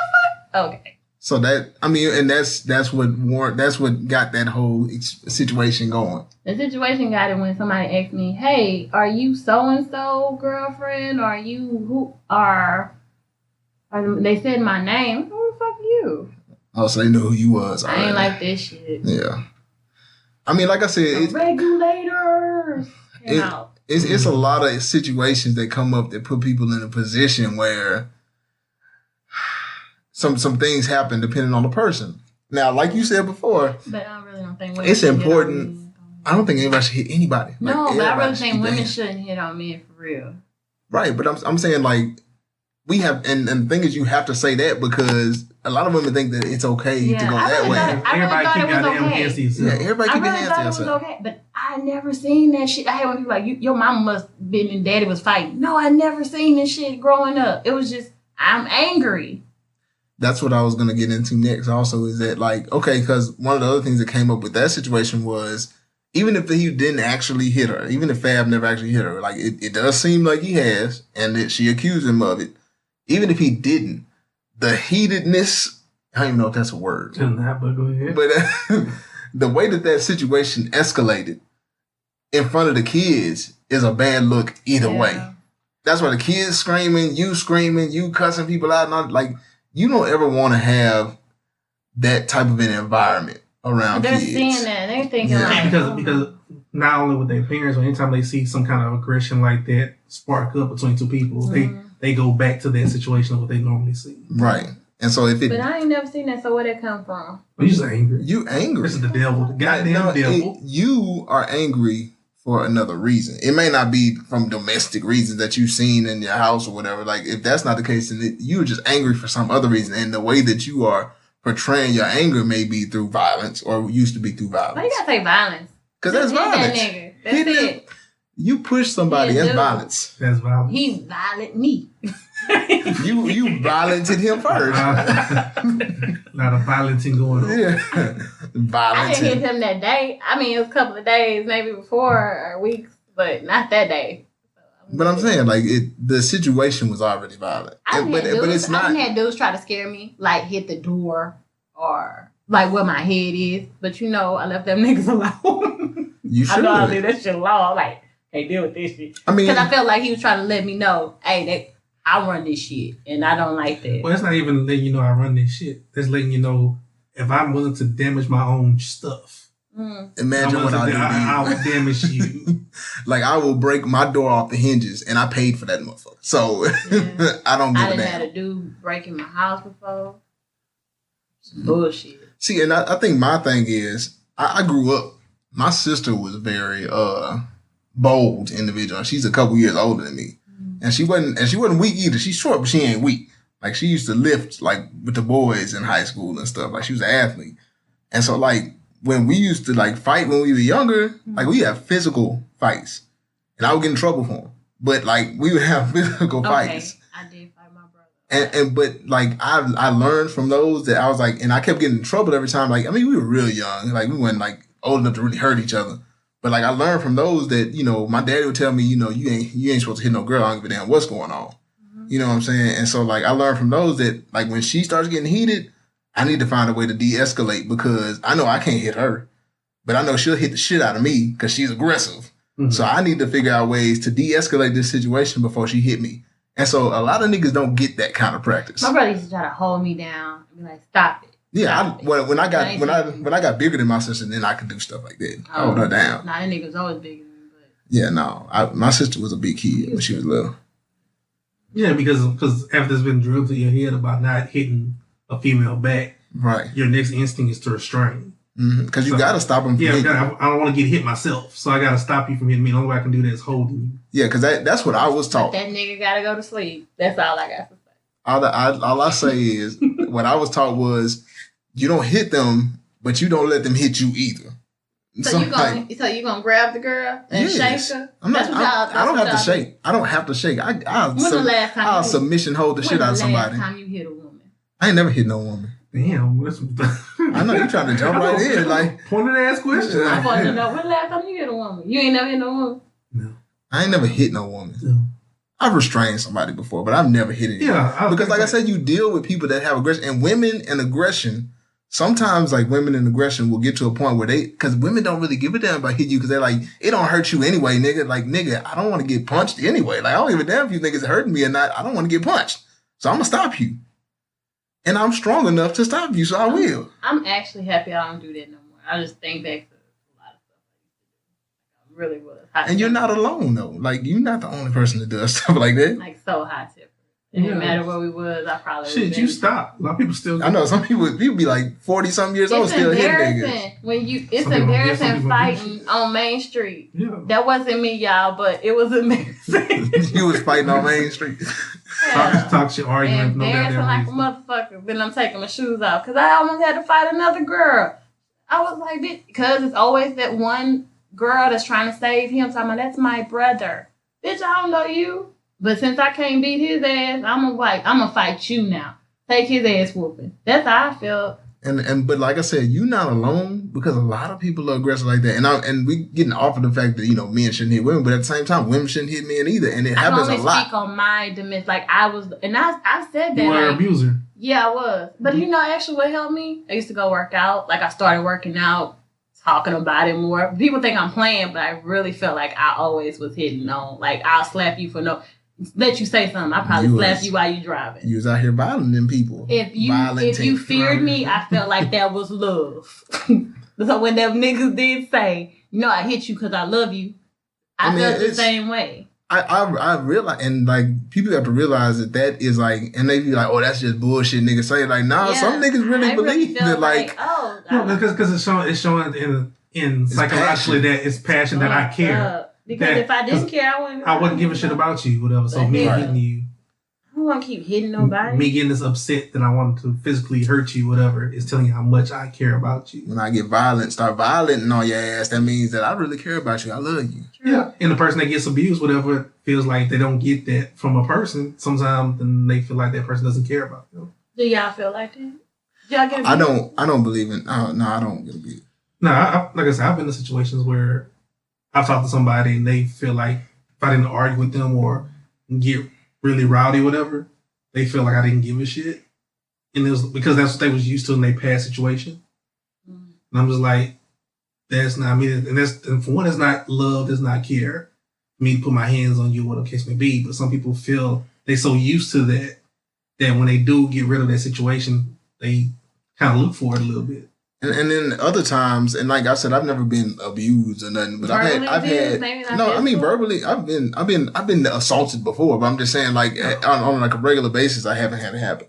fuck? Okay. So that's what got that whole situation going. The situation got it when somebody asked me, "Hey, are you so and so girlfriend? Or are you who are?" They said my name. Who the fuck are you? Oh, so they knew who you was. I ain't like this shit. Yeah, I mean, like I said, regulators. It's a lot of situations that come up that put people in a position where some things happen depending on the person. Now, like you said before, but I really don't think it's important. I don't think anybody should hit anybody. No, but I really think women shouldn't hit on men for real. Right, but I'm saying like we have, and the thing is you have to say that because a lot of women think that it's okay to go that way. Everybody keep your damn hands to yourself. Yeah, everybody keep your hands to yourself. It was okay, but I never seen that shit. I hate when people like, your mama must been and daddy was fighting. No, I never seen this shit growing up. It was just, I'm angry. That's what I was going to get into next also is that like, okay, because one of the other things that came up with that situation was even if he didn't actually hit her, even if Fab never actually hit her, like it does seem like he has and that she accused him of it. Even if he didn't, the heatedness, I don't even know if that's a word. But go ahead. But the way that situation escalated in front of the kids is a bad look either way. That's why the kids screaming, you cussing people out. And like, you don't ever want to have that type of an environment around kids. They're seeing that. They're thinking like... Because not only with their parents, but anytime they see some kind of aggression like that spark up between two people, they go back to that situation of what they normally see. Right. And so if it... But I ain't never seen that, so where that come from? Well, you just angry. You angry. This is the devil. The goddamn devil. You are angry for another reason. It may not be from domestic reasons that you've seen in your house or whatever. Like, if that's not the case, then you're just angry for some other reason. And the way that you are portraying your anger may be through violence or used to be through violence. Why you gotta say violence? Because that's violence. That nigga. That's it. You push somebody, that's violence. That's violence. He violent me. you violented him first. Not a violenting going on. Yeah. I didn't hit him that day. I mean, it was a couple of days, maybe before or weeks, but not that day. But I'm saying, like, the situation was already violent. But it's not. I didn't have dudes try to scare me, like hit the door or like where my head is. But I left them niggas alone. You should. I know I leave that shit alone. I'm like, hey, deal with this shit. I mean, because I felt like he was trying to let me know, hey, I run this shit, and I don't like that. Well, it's not even letting you know I run this shit. That's letting you know if I'm willing to damage my own stuff. Imagine what I do. I will damage you. Like, I will break my door off the hinges, and I paid for that motherfucker. So, I don't give a damn. I done had a dude break in my house before. Bullshit. See, and I think my thing is, I grew up, my sister was a very bold individual. She's a couple years older than me. And she wasn't weak either. She's short, but she ain't weak. Like, she used to lift, like, with the boys in high school and stuff. Like, she was an athlete. And so, like, when we used to, like, fight when we were younger, like, we have physical fights. And I would get in trouble for them. But, like, we would have physical fights. I did fight my brother. But, like, I learned from those that I was, like, and I kept getting in trouble every time. Like, I mean, we were real young. Like, we weren't, like, old enough to really hurt each other. But, like, I learned from those that, you know, my daddy would tell me, you know, you ain't supposed to hit no girl. I don't give a damn what's going on. You know what I'm saying? And so, like, I learned from those that, like, when she starts getting heated, I need to find a way to de-escalate because I know I can't hit her, but I know she'll hit the shit out of me because she's aggressive. Mm-hmm. So I need to figure out ways to de-escalate this situation before she hit me. And so a lot of niggas don't get that kind of practice. My brother used to try to hold me down and be like, stop it. Yeah, when I got bigger than my sister, then I could do stuff like that. Hold her down. Nah, that nigga was always bigger than me. But yeah, no. My sister was a big kid when she was little. Yeah, because after it's been drilled through your head about not hitting a female back, right? Your next instinct is to restrain. Because you got to stop them from hitting. I don't want to get hit myself, so I got to stop you from hitting me. The only way I can do that is holding you. Yeah, because that's what I was taught. That nigga got to go to sleep. That's all I got to say. All I say is, what I was taught was, you don't hit them, but you don't let them hit you either. So you gonna grab the girl and shake her? I don't have to shake. I don't have to shake. I'll submission hold the shit out of somebody. When the last time you hit a woman? I ain't never hit no woman. Damn, I know you trying to jump right in, like pointed ass question. I want to know when the last time you hit a woman? You ain't never hit no woman. No, I ain't never hit no woman. No. I've restrained somebody before, but I've never hit anyone. Yeah, because like I said, you deal with people that have aggression, and women and aggression. Sometimes, like, women in aggression will get to a point where because women don't really give a damn about hitting you because they're like, it don't hurt you anyway, nigga. Like, nigga, I don't want to get punched anyway. Like, I don't give a damn if you niggas hurting me or not. I don't want to get punched. So I'm going to stop you. And I'm strong enough to stop you, so I will. I'm actually happy I don't do that no more. I just think back to a lot of stuff I used to do. I really was. And you're not alone, though. Like, you're not the only person that does stuff like that. Like, so high tip. It didn't matter where we was, I probably shit, you stop. A lot of people still I know, some people be like 40-something years old still hitting niggas. It's embarrassing fighting on Main Street. Yeah. That wasn't me, y'all, but it was embarrassing. You was fighting on Main Street. Yeah. Talk shit, arguing. Embarrassing like a motherfucker. Then I'm taking my shoes off because I almost had to fight another girl. I was like, bitch, because it's always that one girl that's trying to save him, talking about, that's my brother. Bitch, I don't know you. But since I can't beat his ass, I'm gonna fight you now. Take his ass whooping. That's how I felt. But like I said, you're not alone because a lot of people are aggressive like that. And we getting off of the fact that, you know, men shouldn't hit women, but at the same time, women shouldn't hit men either. And it happens a lot. I can only speak on my domestic. Like I was, and I said that. You were an abuser. Yeah, I was. But you know, actually, what helped me? I used to go work out. Like I started working out, talking about it more. People think I'm playing, but I really felt like I always was hitting on. Like I'll slap you for no. Let you say something. I probably slap you while you driving. You was out here violating them people. If you feared me, I felt like that was love. So when them niggas did say, you know, I hit you because I love you, I felt the same way. I realize, and like people have to realize that is like, and they be like, oh, that's just bullshit, niggas say. Like, nah, some niggas really believe that. Like, because it's showing in psychologically that it's passion that I care. Because if I didn't care, I wouldn't give a shit about you, whatever. So me hitting you, I don't want to keep hitting nobody. Me getting this upset that I wanted to physically hurt you, whatever, is telling you how much I care about you. When I get violent, start violating on your ass, that means that I really care about you. I love you. Yeah, and the person that gets abused, whatever, feels like they don't get that from a person. Sometimes then they feel like that person doesn't care about them. Do y'all feel like that? Do y'all get abused? I don't believe in. No, I don't get abused. No, like I said, I've been in situations where I've talked to somebody and they feel like if I didn't argue with them or get really rowdy or whatever, they feel like I didn't give a shit. And it was because that's what they was used to in their past situation. Mm-hmm. And I'm just like, That's not me. And for one, it's not love, it's not care. Me to put my hands on you, whatever the case may be. But some people feel they so used to that when they do get rid of that situation, they kind of look for it a little bit. And then other times, and like I said, I've never been abused or nothing, but I've had no. I mean, verbally, I've been assaulted before, but I'm just saying, like on like a regular basis, I haven't had it happen.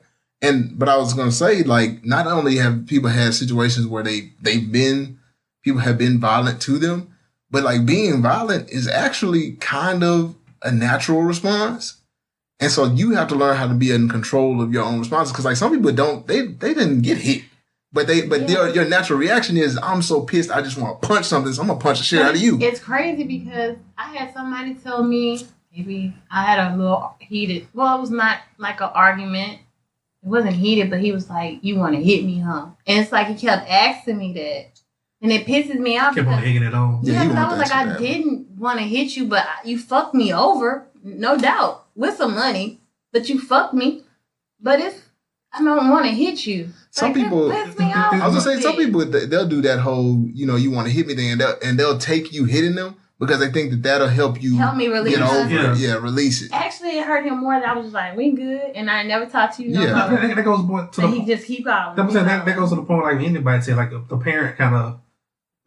But I was gonna say, like, not only have people had situations where people have been violent to them, but like being violent is actually kind of a natural response. And so you have to learn how to be in control of your own responses. Cause like some people they didn't get hit, but your natural reaction is, I'm so pissed. I just want to punch something. So I'm going to punch the shit out of you. It's crazy because I had somebody tell me, maybe I had a little heated, well, it was not like an argument. It wasn't heated, but he was like, you want to hit me, huh? And it's like, he kept asking me that. And it pisses me off. Kept on egging it on. Yeah, because I was like, I didn't want to hit you, but you fucked me over, no doubt, with some money. But you fucked me. But I don't want to hit you. Some people, piss me off. I was gonna say, some people they'll do that whole, you want to hit me thing, and they'll take you hitting them because they think that'll help you me release get over it. Yeah, release it. Actually, it hurt him more. That I was just like, we good, and I never talked to you. That goes to the. He just keep out. That goes to the point, like anybody say, like the parent kind of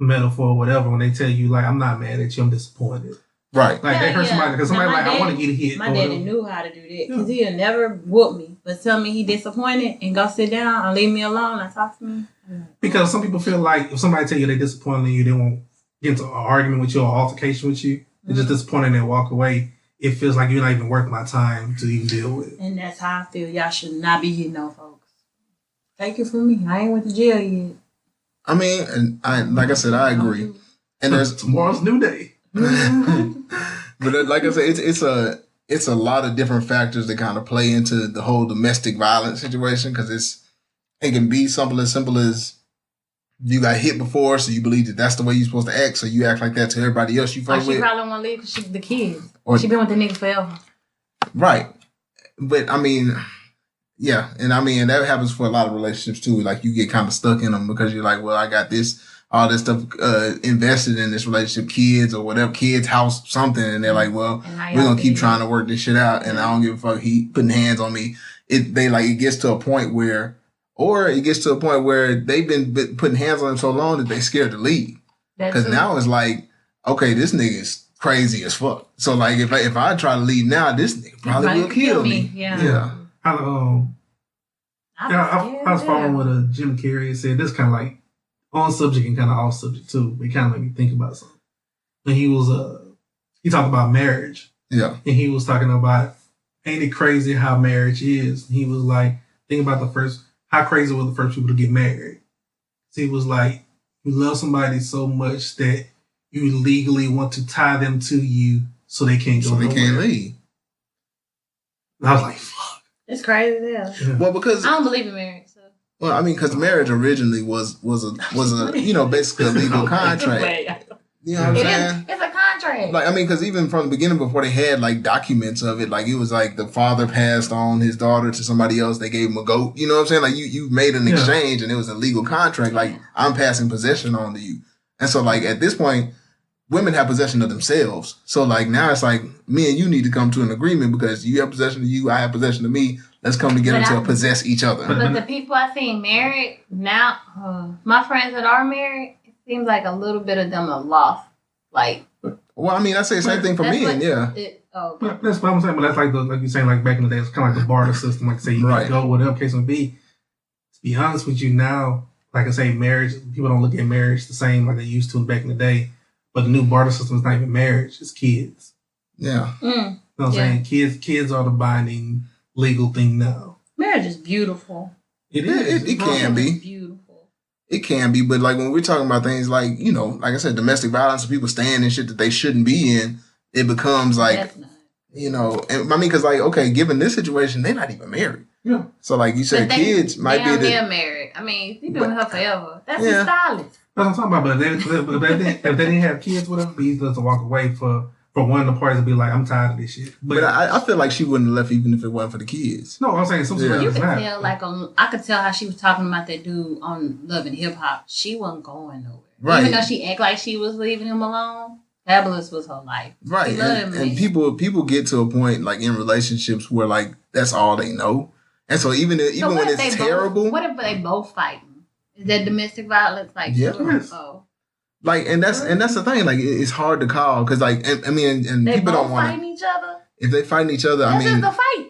metaphor or whatever, when they tell you, like, I'm not mad at you, I'm disappointed. Right. Like, they hurt somebody because somebody like, I want to get hit. My daddy knew how to do that because he'd never whoop me, but tell me he disappointed and go sit down and leave me alone and talk to me. Because some people feel like if somebody tell you they disappointed in you, they won't get into an argument with you or altercation with you. They're just disappointed and walk away. It feels like you're not even worth my time to even deal with. And that's how I feel. Y'all should not be hitting on folks. Take it from me. I ain't went to jail yet. I mean, and like I said, I agree. And there's tomorrow's new day. But like I said, it's a lot of different factors that kind of play into the whole domestic violence situation because it can be simple as you got hit before, so you believe that's the way you're supposed to act, so you act like that to everybody else you fuck with. She probably want to leave because she's the kids. Or she been with the nigga forever. Right. But I mean, yeah, and I mean that happens for a lot of relationships too. Like you get kind of stuck in them because you're like, well, I got all this stuff invested in this relationship, kids or whatever, kids, house, something, and they're like, well, we're gonna keep trying to work this shit out, and I don't give a fuck. He putting hands on me. It gets to a point where they've been putting hands on them so long that they scared to leave. Because now it's like, okay, this nigga is crazy as fuck. So like, if I try to leave now, this nigga probably will kill me. Yeah. I was following what Jim Carrey said. This kind of like on subject and kind of off subject too. It kind of made me think about something. When he talked about marriage. Yeah. And he was talking about, ain't it crazy how marriage is? And he was like, think about how crazy were the first people to get married? So he was like, you love somebody so much that you legally want to tie them to you so they can't go nowhere. They can't leave. And I was like, fuck. It's crazy, yeah. Well, because I don't believe in marriage. So. Well, I mean, because marriage originally was a basically a legal contract. You know what I'm saying? It's a contract. Like, I mean, because even from the beginning, before they had like documents of it, like it was like the father passed on his daughter to somebody else. They gave him a goat. You know what I'm saying? Like you made an exchange, and it was a legal contract. Like I'm passing possession on to you, and so like at this point, women have possession of themselves. So like now it's like me and you need to come to an agreement because you have possession of you, I have possession of me. Let's come together to possess each other. But the people I seen married now, my friends that are married, it seems like a little bit of them are lost. Like, well, I mean, I say the same thing for men, yeah. That's what I'm saying. But that's like you're saying, like back in the day, it's kind of like the barter system. Like say you can go, whatever case may be. To be honest with you, now, like I say, marriage, people don't look at marriage the same like they used to back in the day. But the new barter system is not even marriage; it's kids. Yeah, you know what I'm saying? Kids are the binding legal thing now. Marriage is beautiful. It can be beautiful. It can be, but like when we're talking about things like like I said, domestic violence, people staying in shit that they shouldn't be in, it becomes like and I mean, because like okay, given this situation, they're not even married. Yeah. So like you said, kids might be they're married. I mean, he's been with her forever. That's his stylist. That's what I'm talking about. But if they didn't have kids with them, be easy to walk away for for one of the parties to be like, I'm tired of this shit. But I feel like she wouldn't have left even if it wasn't for the kids. No, I'm saying some you could tell, like, I could tell how she was talking about that dude on Love and Hip Hop. She wasn't going nowhere. Right. Even though she act like she was leaving him alone, Fabulous was her life. Right. And people get to a point, like, in relationships where, like, that's all they know. And so even when it's terrible. What if they both fighting? Is that domestic violence? Like, yeah. Oh. Like, and that's the thing. Like, it's hard to call because, like, I mean, and people don't want to fighting each other. If they fighting each other, that's just the fight.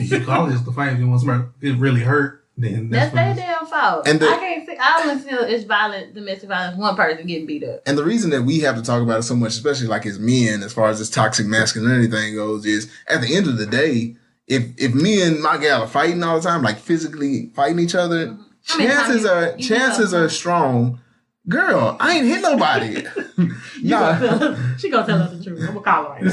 You call it just the fight. If you want somebody it really hurt, then that's their damn fault. And I can't see. I only feel it's domestic violence. One person getting beat up. And the reason that we have to talk about it so much, especially like as men, as far as this toxic masculinity thing goes, is at the end of the day, if me and my gal are fighting all the time, like physically fighting each other, chances are strong. Girl, I ain't hit nobody. She gonna tell us the truth. I'm gonna call her right now.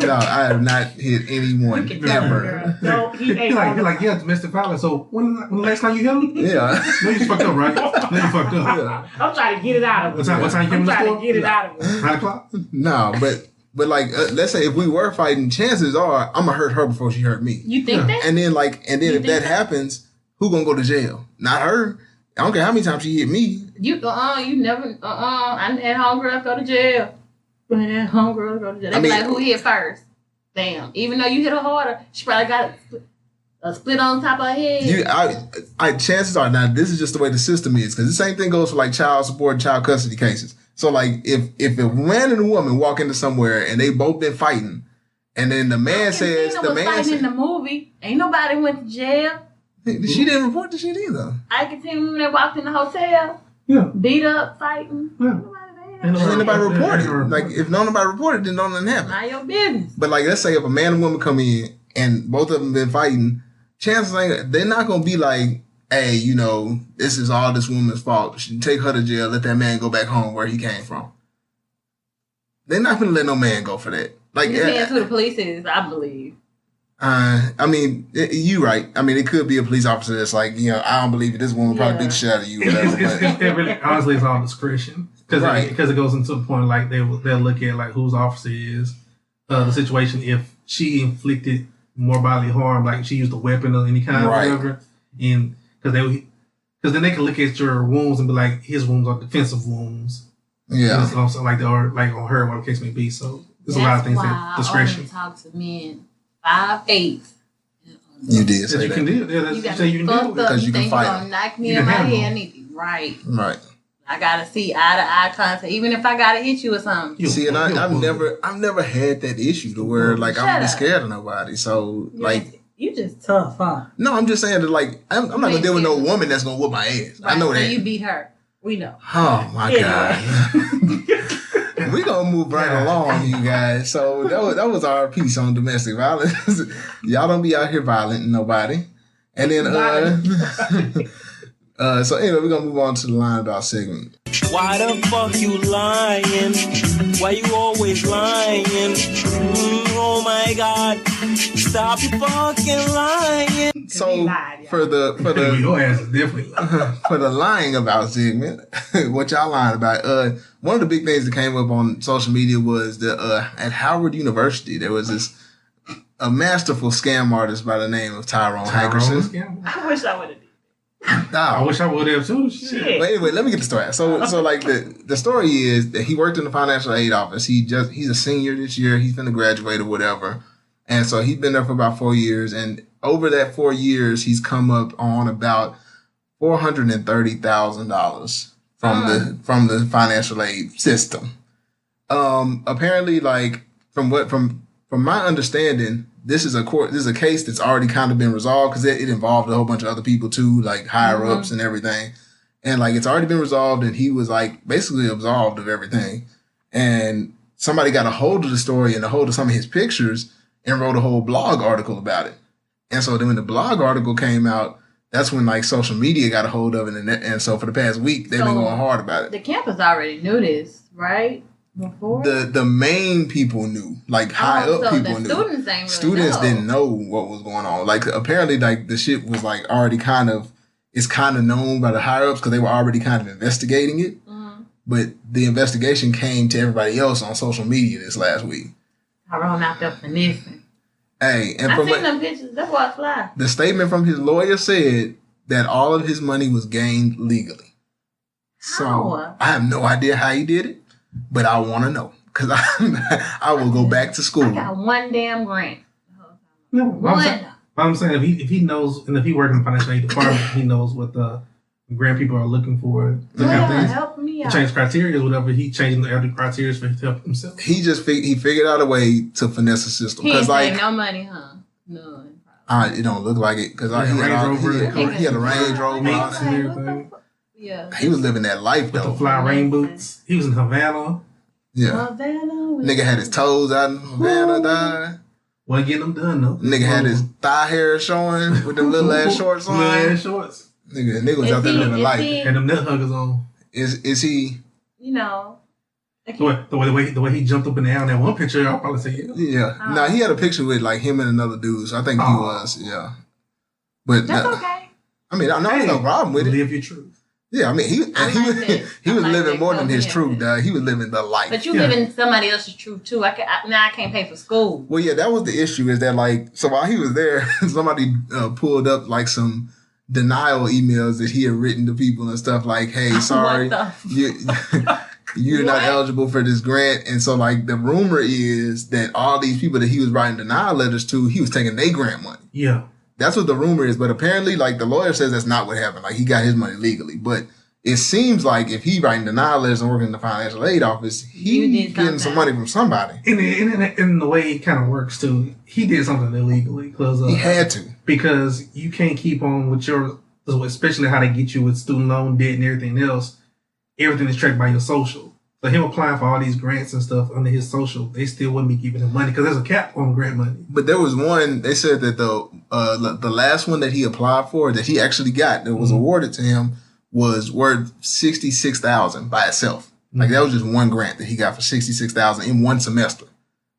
No, I have not hit anyone ever. No, he ain't. You're like, yeah, domestic violence. So when the last time you hit him? Yeah. No, you fucked up, right? No, you fucked up. Yeah. I'm trying to get it out of him. What time you came in the store? I'm trying to get it out of him. 9 o'clock? No, but like, let's say if we were fighting, chances are I'm gonna hurt her before she hurt me. You think that? And then if that happens, who gonna go to jail? Not her. I don't care how many times she hit me. You never, I had homegirls go to jail. They be like, who hit first? Damn. Even though you hit her harder, she probably got a split on top of her head. Chances are, now this is just the way the system is, because the same thing goes for like child support and child custody cases. So like if a man and a woman walk into somewhere and they both been fighting, and then the man says, fighting in the movie, ain't nobody went to jail. She didn't report the shit either. I can see women that walked in the hotel, beat up, fighting. Yeah. Ain't nobody reported. Like, if nobody reported, then nothing happened. Not your business. But like, let's say if a man and woman come in and both of them been fighting, chances are they're not gonna be like, hey, this is all this woman's fault. She take her to jail, let that man go back home where he came from. They're not gonna let no man go for that. Like, it depends who the police is, I believe. I mean, you right. I mean, it could be a police officer that's like, I don't believe it. This woman probably beat the shit out of you. It really, honestly, it's all discretion. Because it goes into a point like they'll look at like whose officer is the situation. If she inflicted more bodily harm, like she used a weapon or any kind of whatever, and because then they can look at your wounds and be like, his wounds are defensive wounds. Yeah. Also like or like on her, whatever the case may be. So there's a lot of things that discretion. I only talk to men 5'8". You did say that. You got me fucked up. Because you can fight. You're gonna knock me in my head. Right. I gotta see eye to eye contact, even if I gotta hit you or something. See, and I've never had that issue to where like I'm gonna be scared of nobody. So like. You just tough, huh? No, I'm just saying that like I'm not gonna deal with no woman that's gonna whoop my ass. Right, I know so that. You beat her. We know. Oh my God. We're going to move right along, you guys. So that was our piece on domestic violence. Y'all don't be out here violating nobody. And then, so anyway, we're going to move on to the line about segment. Why the fuck you lying? Why you always lying? Oh my God. Stop fucking lying. So for the your ass is definitely for the lying about segment, what y'all lying about? One of the big things that came up on social media was that at Howard University there was a masterful scam artist by the name of Tyrone Hankerson. I wish I would have. I wish I would have too. Shit. But anyway, let me get the story. So like the story is that he worked in the financial aid office. He's a senior this year. He's going to graduate or whatever. And so he's been there for about 4 years. And over that 4 years, he's come up on about $430,000 from the financial aid system. Apparently, like from my understanding, this is a case that's already kind of been resolved because it involved a whole bunch of other people too, like higher ups and everything. And like it's already been resolved, and he was like basically absolved of everything. And somebody got a hold of the story and a hold of some of his pictures and wrote a whole blog article about it. And so then when the blog article came out, that's when like social media got a hold of it. And so for the past week, they've been going hard about it. The campus already knew this, right? Before? The main people knew, like high up people knew. Students didn't know what was going on. Like apparently, like the shit was like already it's kind of known by the higher ups because they were already kind of investigating it. But the investigation came to everybody else on social media this last week. Tyrone out there finessing. Hey, and I from seen them pictures. That's why I fly. The statement from his lawyer said that all of his money was gained legally. So I have no idea how he did it, but I want to know because I will go back to school. I got one damn grant. No, I'm saying if he knows, and if he works in the financial aid department, he knows what the grant people are looking for. Help me out. Change criteria or whatever. He changing the other criteria for help himself. He just he figured out a way to finesse the system. He ain't save no money, huh? None. It don't look like it because he had a Range Rover and everything. Yeah, he was living that life with though. The fly rain boots. He was in Havana. Yeah, nigga had his toes out in Havana. Died. Wasn't getting them done though. Nigga had his thigh hair showing with them little ass shorts on. Little ass shorts. Nigga was out there living life. And them nut huggers on. Is he? You know. The way he jumped up in the air in that one picture, I'll probably say yeah. Yeah. No, he had a picture with like him and another dude. So I think he was. Yeah. But that's okay. I mean, I have no problem with it. Live your truth. Yeah, I mean, he was living more than his truth, dog. He was living the life. But you living somebody else's truth too. Now I can't pay for school. Well, yeah, that was the issue. Is that like so while he was there, somebody pulled up like some denial emails that he had written to people and stuff like, "Hey, sorry, you're not eligible for this grant." And so like the rumor is that all these people that he was writing denial letters to, he was taking their grant money. Yeah. That's what the rumor is, but apparently, like, the lawyer says that's not what happened. Like, he got his money legally. But it seems like if he writing denial letters and working in the financial aid office, he getting some money from somebody. And the way it kind of works, too, he did something illegally. He had to. Because you can't keep on with especially how they get you with student loan debt and everything else. Everything is tracked by your social. So him applying for all these grants and stuff under his social, they still wouldn't be giving him money because there's a cap on grant money. But there was one, they said that the last one that he applied for, that he actually got, that was awarded to him, was worth $66,000 by itself. Like that was just one grant that he got for $66,000 in one semester.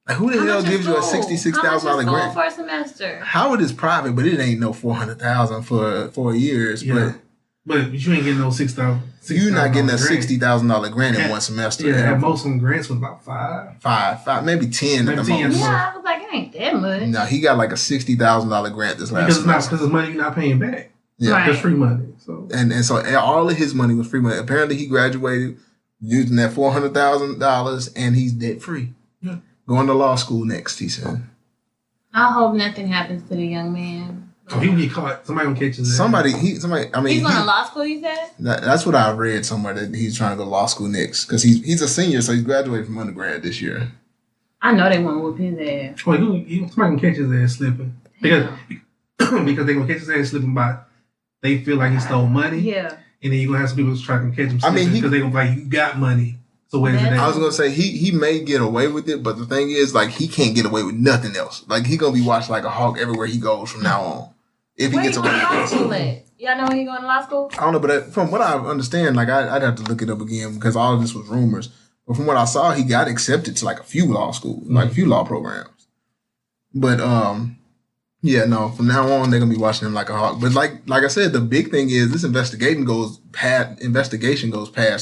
Like who the hell gives you a $66,000 grant for a semester? Howard is private, but it ain't no $400,000 for 4 years. Yeah. But you ain't getting no $6,000. You're not getting a $60,000 grant in one semester. Yeah, at most some grants was about five, maybe 10 at the most. Yeah, I was like, it ain't that much. No, he got like a $60,000 grant this last semester. Because it's money you're not paying back. Yeah, right. It's free money. So and so all of his money was free money. Apparently, he graduated using that $400,000, and he's debt free. Yeah. Going to law school next, he said. I hope nothing happens to the young man. So he will get caught. Somebody will catch his Somebody. He's going to law school, you said? That's what I read somewhere, that he's trying to go to law school next. Because he's a senior, so he's graduating from undergrad this year. I know they want to whoop his ass. Well, somebody can catch his ass slipping. Because they're going to catch his ass slipping by, they feel like he stole money. Yeah. And then you're going to have some people trying to catch him slipping because they're going to be like, you got money. So where's it at? I was going to say, he may get away with it, but the thing is, like, he can't get away with nothing else. Like, he going to be watched like a hawk everywhere he goes from now on. If he gets away with it. Y'all know when he going to law school? I don't know, but from what I understand, like I'd have to look it up again because all of this was rumors. But from what I saw, he got accepted to like a few law schools, like a few law programs. But yeah, no. From now on, they're gonna be watching him like a hawk. But like I said, the big thing is this investigation goes past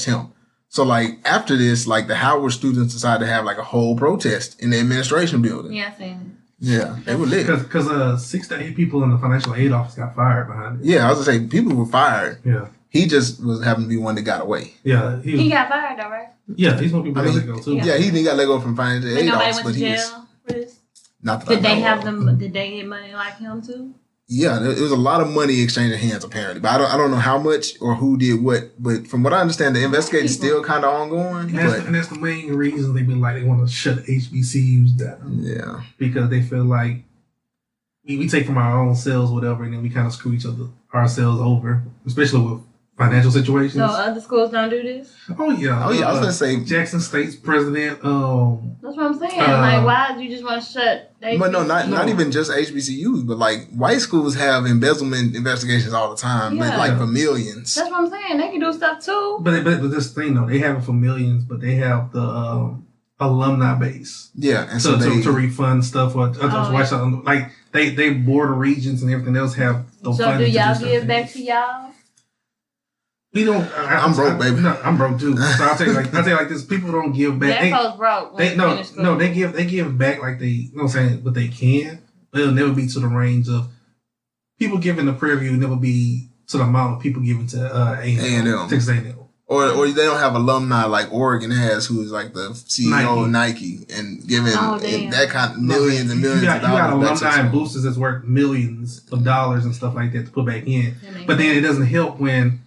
him. So like after this, like the Howard students decided to have like a whole protest in the administration building. Yeah, I seen it. Yeah, they were lit. Because 6 to 8 people in the financial aid office got fired behind it. Yeah, I was gonna say people were fired. Yeah, he just was happened to be one that got away. Yeah, he got fired though, right? Yeah, he's one people that let go too. Yeah, he got let go from financial aid office. Nobody went to jail for this. Not that Did they have them? Did they get money like him too? Yeah, it was a lot of money exchanging hands apparently, but I don't know how much or who did what. But from what I understand, the investigation is still kind of ongoing. And that's the main reason they want to shut HBCUs down. Yeah, because they feel like we take from our own selves, whatever, and then we kind of screw ourselves over, especially with financial situations. So other schools don't do this? Oh yeah. I was gonna say Jackson State's president. That's what I'm saying. Like, why do you just want to shut? But no, not even just HBCUs, but like white schools have embezzlement investigations all the time, but like for millions. That's what I'm saying. They can do stuff too. But this thing though, they have it for millions, but they have the alumni base. Yeah, and so to refund stuff or like they board of regents and everything else have the So do y'all give back to y'all? We don't. I'm broke, baby. No, I'm broke too. So I'll tell you like this. People don't give back. That broke. They give back like they, you know what I'm saying, what they can, but it'll never be to the range of people giving the Prairie View. Never be to the amount of people giving to A&M, Texas A&M. Or they don't have alumni like Oregon has, who is like the CEO of Nike and giving that kind of millions and millions of dollars. You got alumni and boosters that's worth millions of dollars and stuff like that to put back in. But then it doesn't help when,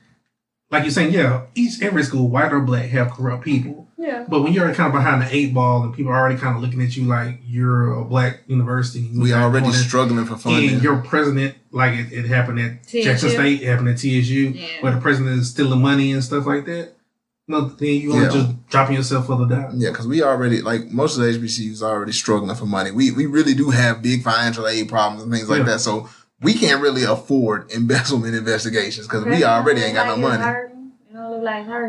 like you're saying, every school, white or black, have corrupt people. Yeah. But when you're kind of behind the 8 ball and people are already kind of looking at you like you're a black university. We already struggling for funding. And your president, like it happened at Jackson State, it happened at TSU, where the president is stealing money and stuff like that. No, then you are just dropping yourself further down. Yeah, because we already, like, most of the HBCUs are already struggling for money. We really do have big financial aid problems and things like that. So we can't really afford embezzlement investigations because we already ain't got no money.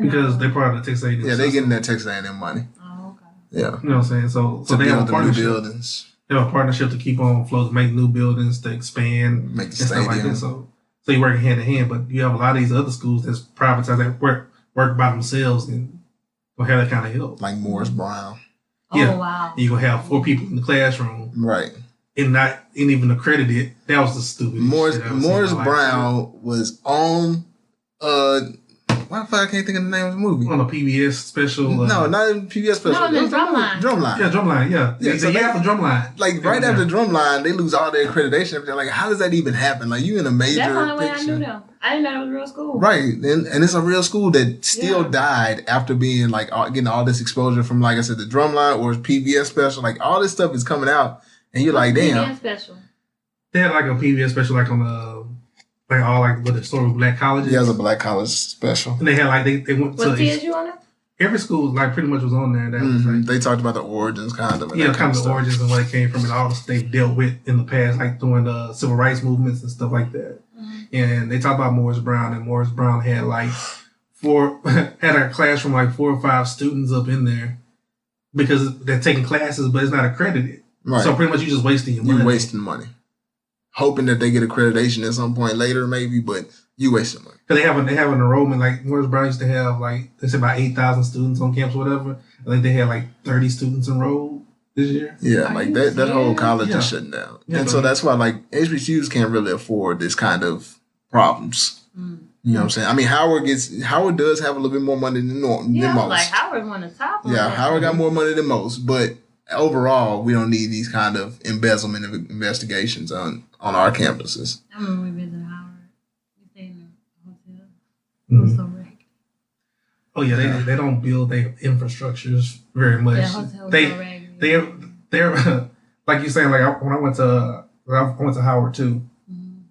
Because they're part of the Texas A&M. Yeah, they're getting that Texas A&M money. Oh, okay. Yeah. You know what I'm saying? So they have a partnership. New buildings. They have a partnership to keep on afloat, to make new buildings, to expand, make the stadium. Stuff like that. So you're working hand in hand, but you have a lot of these other schools that's privatized that work by themselves and will have that kind of help. Like Morris Brown. Yeah. Oh, wow. You're going to have 4 people in the classroom. Right. And even accredited. That was the stupid Morris Brown was on why the fuck I can't think of the name of the movie? On a PBS special. No, not even PBS special. No, Drumline. Yeah, Drumline, yeah. So after Drumline. Like, right after Drumline, they lose all their accreditation. Like, how does that even happen? Like, you in a major That's the only way I knew them. I didn't know it was a real school. Right. And it's a real school that still died after being, like, getting all this exposure from, like I said, the Drumline or PBS special. Like, all this stuff is coming out. And you're like, damn. PBS special. They had, like, a PBS special, like, on the... Like all with historical black colleges. Yeah, it was a black college special. And they had like they went to TSU on it? Every school like pretty much was on there. That was like, they talked about the origins kind of. Yeah, kind of the origins and where it came from and all the stuff they've dealt with in the past, like during the civil rights movements and stuff like that. Mm-hmm. And they talked about Morris Brown, and Morris Brown had like had a classroom like 4 or 5 students up in there because they're taking classes, but it's not accredited. Right. So pretty much you're just wasting your money. You're wasting money. Hoping that they get accreditation at some point later, maybe, but you wasting money. Because they have an enrollment, like Morris Brown used to have, like, they said about 8,000 students on campus or whatever. I think they had, like, 30 students enrolled this year. Yeah, like that whole college is shutting down. Yeah, and so that's why, like, HBCUs can't really afford this kind of problems. Mm. You know what I'm saying? I mean, Howard does have a little bit more money than most. Like, Howard won the top. Yeah, Howard got more money than most, but overall, we don't need these kind of embezzlement investigations on our campuses. I remember we visited Howard. We stayed in the hotel. It was so raggedy. Oh yeah, they don't build their infrastructures very much. Yeah, hotel was so raggedy. They're like you saying, like when I went to Howard too. Mm-hmm.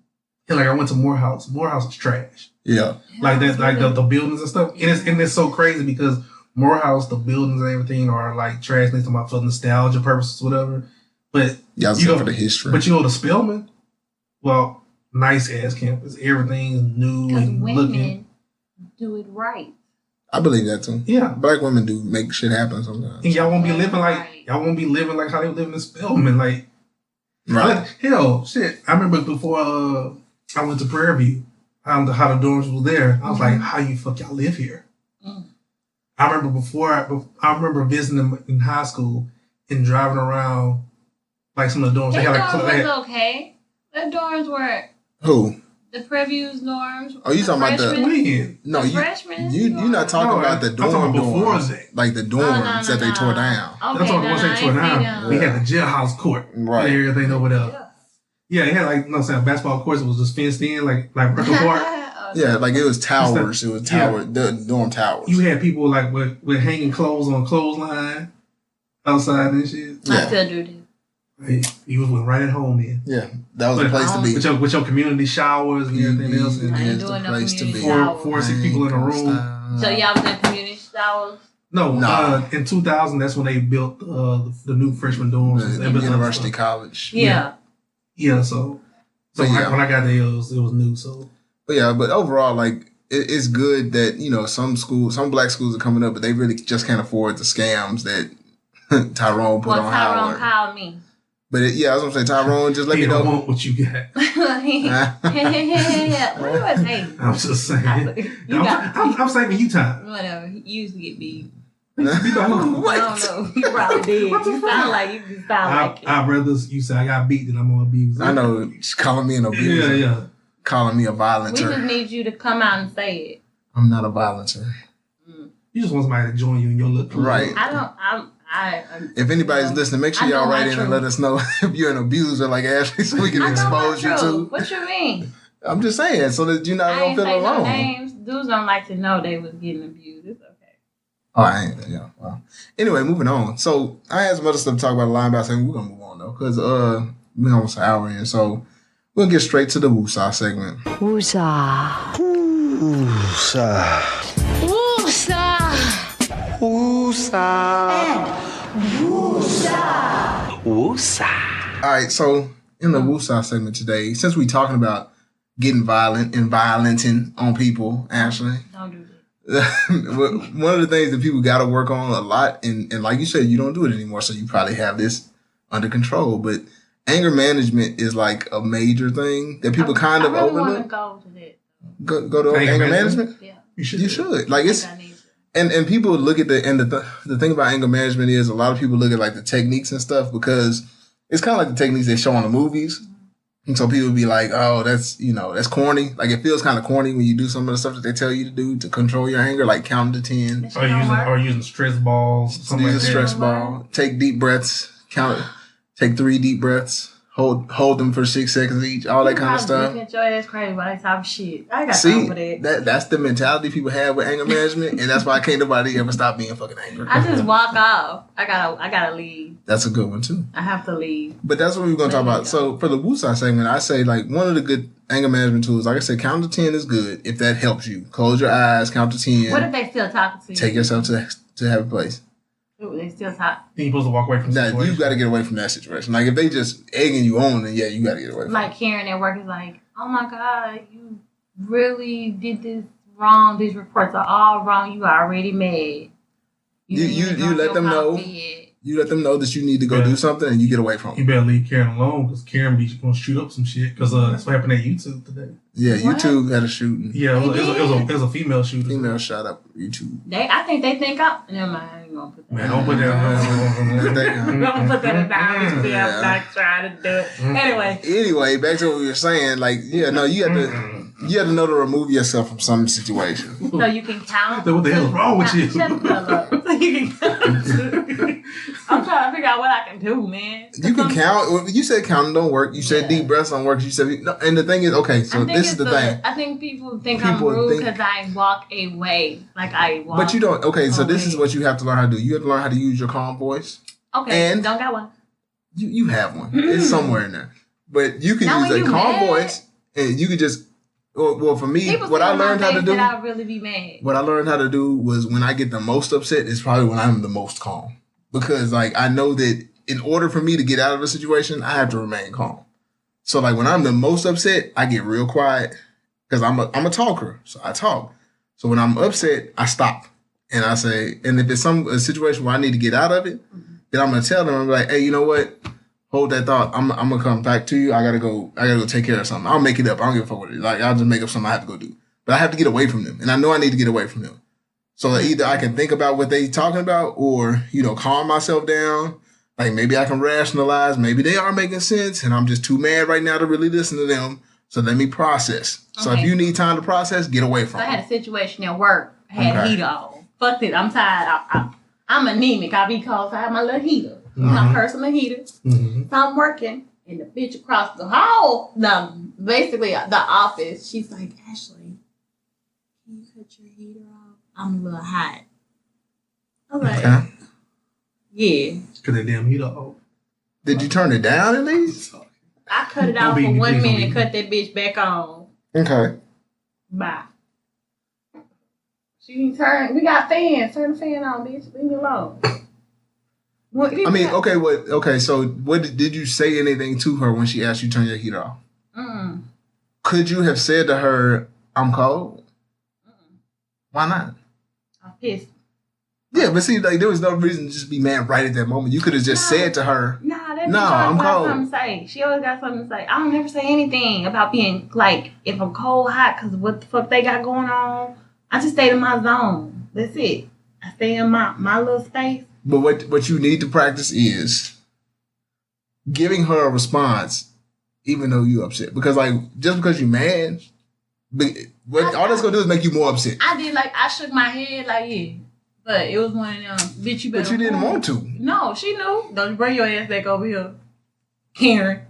And like I went to Morehouse. Morehouse is trash. Yeah. Like that, like the buildings and stuff. Yeah. And it's so crazy because Morehouse, the buildings and everything are like trash. They talking about for nostalgia purposes, whatever. But you go for the history. But you go to Spelman, well, nice ass campus. Everything's new and looking. Do it right. I believe that too. Yeah, black women do make shit happen sometimes. And y'all won't be living like how they were living in Spelman. Like, right? Hell, shit. I remember before I went to Prairie View, how the dorms was there. I was like, how you fuck y'all live here? Mm. I remember visiting in high school and driving around like some of the dorms. The dorms was okay. The dorms were who? The Preview's dorms. Oh, you talking about the no? Freshmen. You're not talking about the dorms, like the dorms that they tore down. Okay, I'm talking once they tore down. We had the jailhouse court, right? And everything over there. Yeah, it had like basketball courts. It was just fenced in, like Rucker Park. Yeah, like it was towers. It was the dorm towers. You had people like with hanging clothes on clothesline outside and shit. Yeah. I still do this. You was right at home then. Yeah, that was the place to be. With your community showers and everything else. I ain't doing no community showers. 4 or 6 people in a room. So y'all was in community showers? No. In 2000, that's when they built the new freshman dorms. The University College. Yeah. Yeah, so when I got there, it was new. So, but overall, like it's good that some black schools are coming up, but they really just can't afford the scams that Tyrone put on Howard. Tyrone called me. But yeah, I was gonna say, Tyrone, just let me know. He don't want what you got. What do I say? I'm just saying. I'm saving you time. Whatever. He used to get beat. What? I don't know. You probably did. You sound like it. I'd rather you say I got beat than I'm gonna abuse. I know. She's calling me an abuser. Yeah. Calling me a violenter. We just need you to come out and say it. I'm not a violenter. You just want somebody to join you in your little club. Right. If anybody's listening, make sure y'all write in and let us know if you're an abuser like Ashley so we can expose you too. What you mean? I'm just saying so that you don't feel alone. No names. Dudes don't like to know they was getting abused. It's okay. Oh, I ain't. Yeah. Well. Anyway, moving on. So I had some other stuff to talk about the line about saying we're gonna move on though because we're almost an hour in, so we'll get straight to the Woosah segment. Woosah. Woosah. Woosah. Woosah. Woosah. Woosah. All right, so in the Woosah segment today, since we're talking about getting violent and violenting on people, Ashley. Don't do that. One of the things that people got to work on a lot, and like you said, you don't do it anymore, so you probably have this under control, but anger management is like a major thing that people kind of overlook. I really want to go to that. Go to anger management? Yeah. You should. Like it's... And people look at the thing about anger management is a lot of people look at like the techniques and stuff because it's kind of like the techniques they show on the movies. And so people be like, oh, that's corny. Like it feels kind of corny when you do some of the stuff that they tell you to do to control your anger, like count to 10. Or using stress balls. Use a stress ball. Take deep breaths. Take 3 deep breaths. Hold them for 6 seconds each, all that kind of stuff. Your ass crazy about that type of shit. I got time for that. That's the mentality people have with anger management, and that's why can't nobody ever stop being fucking angry. I just walk off. I gotta leave. That's a good one too. I have to leave. But that's what we're gonna talk about. So for the Woosah segment, I say like one of the good anger management tools, like I said, count to 10 is good if that helps you. Close your eyes, count to 10. What if they still talking to you? Take yourself to have a place. They still talk. Then you're supposed to walk away from the situation. You got to get away from that situation. Like, if they just egging you on, then yeah, you got to get away from it. Like, Karen at work is like, oh my God, you really did this wrong. These reports are all wrong. You are already mad. You let them know. You let them know that you need to go do something and you get away from them. You better leave Karen alone because Karen be going to shoot up some shit because that's what happened at YouTube today. Yeah, what? YouTube had a shooting. Yeah, it was a female shooter. Female shot up YouTube. I think they think up. Never mind, I ain't going to put that. Man, don't put that on. Don't put that down. I'm not trying to do it. Anyway, back to what we were saying. Like, yeah, no, you have to know to remove yourself from some situation. So you can count. What the hell is wrong with you? Shut the hell up. So you can count. I'm trying to figure out what I can do, man. You can count. You said counting don't work. You said deep breaths don't work. You said, and the thing is, okay, so this is the thing. I think people think I'm rude because I walk away. Like I walk. But you don't. Okay, so this is what you have to learn how to do. You have to learn how to use your calm voice. Okay, and don't got one. You have one. It's somewhere in there. But you can use a calm voice, and you can just. Well, for me, what I learned how to do. I'll really be mad. What I learned how to do was when I get the most upset is probably when I'm the most calm. Because, like, I know that in order for me to get out of a situation, I have to remain calm. So, like, when I'm the most upset, I get real quiet because I'm a talker. So, I talk. So, when I'm upset, I stop. And I say, and if it's a situation where I need to get out of it, then I'm going to tell them, I'm like, hey, you know what? Hold that thought. I'm going to come back to you. I got to go take care of something. I'll make it up. I don't give a fuck what it is. Like, I'll just make up something I have to go do. But I have to get away from them. And I know I need to get away from them. So either I can think about what they talking about or, calm myself down. Like maybe I can rationalize. Maybe they are making sense and I'm just too mad right now to really listen to them. So let me process. Okay. So if you need time to process, get away from it. I had a situation at work. I had heater on. Fuck it. I'm tired. I'm anemic. I be cold. So I have my little heater. My personal heater. Mm-hmm. So I'm working and the bitch across the hall, basically the office, she's like, Ashley, can you cut your heater off? I'm a little hot. I'm like, yeah. Cause that damn heater off. Did you turn it down at least? I cut it off for 1 minute and cut that bitch back on. Okay. Bye. She didn't turn. We got fans. Turn the fan on, bitch. Leave me alone. Okay. So, what did you say anything to her when she asked you to turn your heater off? Could you have said to her, "I'm cold"? Why not? I'm pissed. Yeah, but see, like there was no reason to just be mad right at that moment. You could have just said to her, Nah, that "No, bitch I'm always got cold." something to say. She always got something to say. I don't never say anything about being like if I'm cold, hot, because what the fuck they got going on. I just stay in my zone. That's it. I stay in my little space. But what you need to practice is giving her a response, even though you upset. Because like just because you're mad, all that's gonna do is make you more upset. I did I shook my head yeah. But it was one of them, bitch, you better. But you didn't want to. No, she knew. Don't bring your ass back over here, Karen.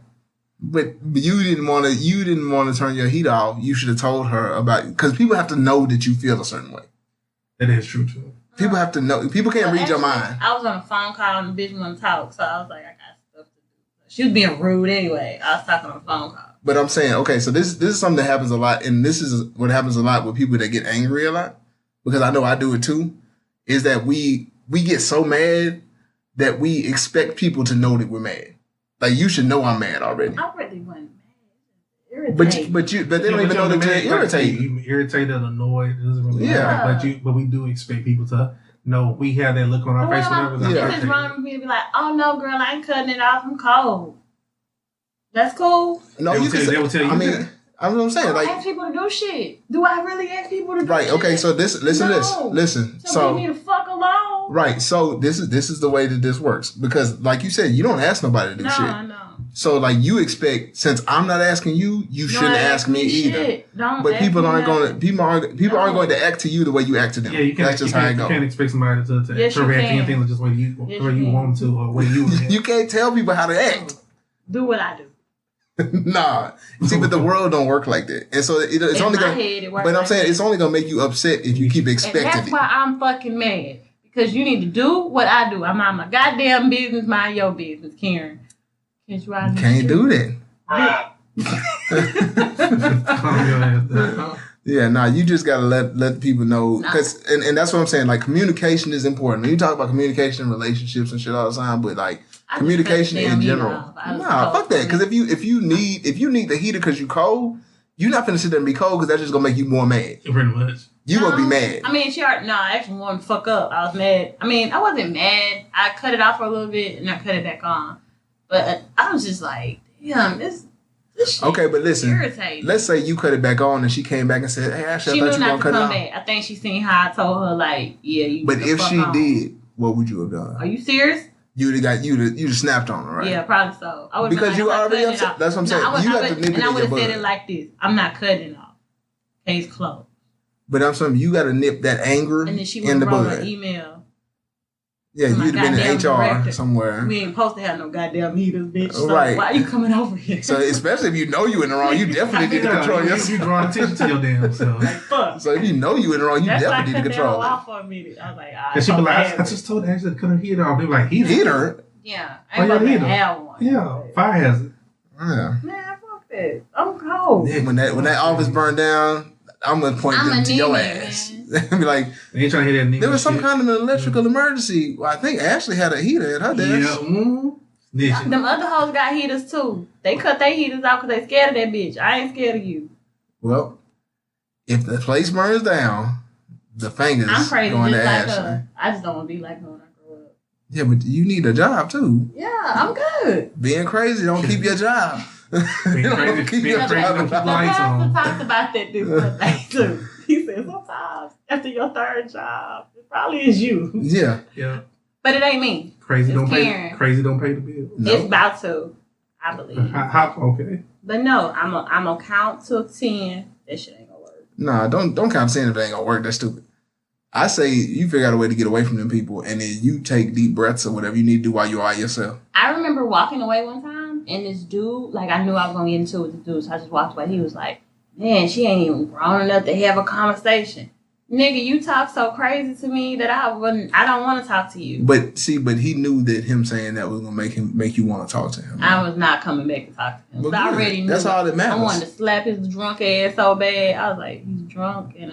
But you didn't want to. You didn't want to turn your heat off. You should have told her about because people have to know that you feel a certain way. That is true too. People have to know. People can't read your mind. I was on a phone call and the bitch wanted to talk, so I was like, I got stuff to do. She was being rude anyway. I was talking on a phone call. But I'm saying, okay, so this is something that happens a lot, and this is what happens a lot with people that get angry a lot, because I know I do it too. Is that we get so mad that we expect people to know that we're mad. Like you should know I'm mad already. I really wasn't mad. Irritated. But they don't even know that you're irritated. You irritated, annoyed. It doesn't really Yeah. matter. But we do expect people to know we have that look on our face. This is wrong for me to be like, oh no, girl, I ain't cutting it off. I'm cold. That's cool. No, you can say. I mean, I'm what I'm saying. I don't like ask people to do shit. Do I really ask people to do right? shit? Okay, so listen. So leave me the fuck alone. Right. So this is the way that this works because, like you said, you don't ask nobody to do shit. No. So like you expect, since I'm not asking you, you shouldn't ask me either. But people aren't going to act to you the way you act to them. Yeah, you can't. That's just how it goes. You can't expect somebody to react to anything just the way you want to or the way you. You can't tell people how to act. Do what I do. Nah, see, but the world don't work like that, and so it's only gonna. But I'm saying it's only gonna make you upset if you keep expecting it. That's why I'm fucking mad because you need to do what I do. I'm on my goddamn business, mind your business, Karen. Can't do that. Yeah, nah, you just gotta let people know because and that's what I'm saying. Like communication is important. When you talk about communication, relationships, and shit all the time, but like. Communication in general. Nah, fuck that. Because if you need the heater because you cold, you're not finna sit there and be cold because that's just gonna make you more mad. Pretty much. You gonna be mad. I mean, I actually wanted to fuck up. I was mad. I mean, I wasn't mad. I cut it off for a little bit and I cut it back on. But I was just like, damn, this shit okay, but listen. irritating. Let's say you cut it back on and she came back and said, "Hey, actually, I thought you were gonna cut it off." Back. I think she seen how I told her, like, yeah, you. But if she did, what would you have done? Are you serious? You'd have snapped on her, right? Yeah, probably so. I because you already upset. That's what I'm saying. You have to nip it in your bud. And I would have said it like this: I'm not cutting off. Case closed. But I'm saying you got to nip that anger and then she in the bud. An email. Yeah, you'd have been in HR director. Somewhere. We ain't supposed to have no goddamn heaters, bitch. So right. Why are you coming over here? So especially if you know you in the wrong, you definitely need to control yourself. You draw attention to your damn self. Like, fuck. So if you know you in the wrong, you definitely need to control it. For a minute. I was like, and she be like, I just told Ashley to cut her heater off. They be like, heater? Yeah. I ain't about to have one. Yeah. Fire hazard. Yeah. Man, fuck that. I'm cold. Yeah, when that office burned down, I'm gonna point them to your ass. Be like, they ain't trying to hear that. There was some kind of an electrical emergency. Well, I think Ashley had a heater at her desk. Yeah. Them other hoes got heaters too. They cut their heaters out because they scared of that bitch. I ain't scared of you. Well, if the place burns down, the fingers I'm crazy going just to like Ashley. her. I just don't want to be like her when I grow up. Yeah, but you need a job too. Yeah, I'm good. Being crazy don't keep your job. Being crazy don't keep the lights on. The pastor talked about that this Sunday too. He said sometimes after your third job, it probably is you. Yeah. Yeah. But it ain't me. Crazy it's don't Karen. pay. Crazy don't pay the bill. No. It's about to, I believe. Okay. But no, I'm gonna count to 10. That shit ain't gonna work. Nah, don't count to 10 if it ain't gonna work. That's stupid. I say you figure out a way to get away from them people, and then you take deep breaths or whatever you need to do while you're by yourself. I remember walking away one time, and this dude, like, I knew I was gonna get into it with this dude, so I just walked away. He was like, "Man, she ain't even grown enough to have a conversation." Nigga, you talk so crazy to me that I don't want to talk to you. But he knew that him saying that was gonna make you want to talk to him. I was not coming back to talk to him. Well, I already knew. That's all that matters. I wanted to slap his drunk ass so bad. I was like, he's drunk, and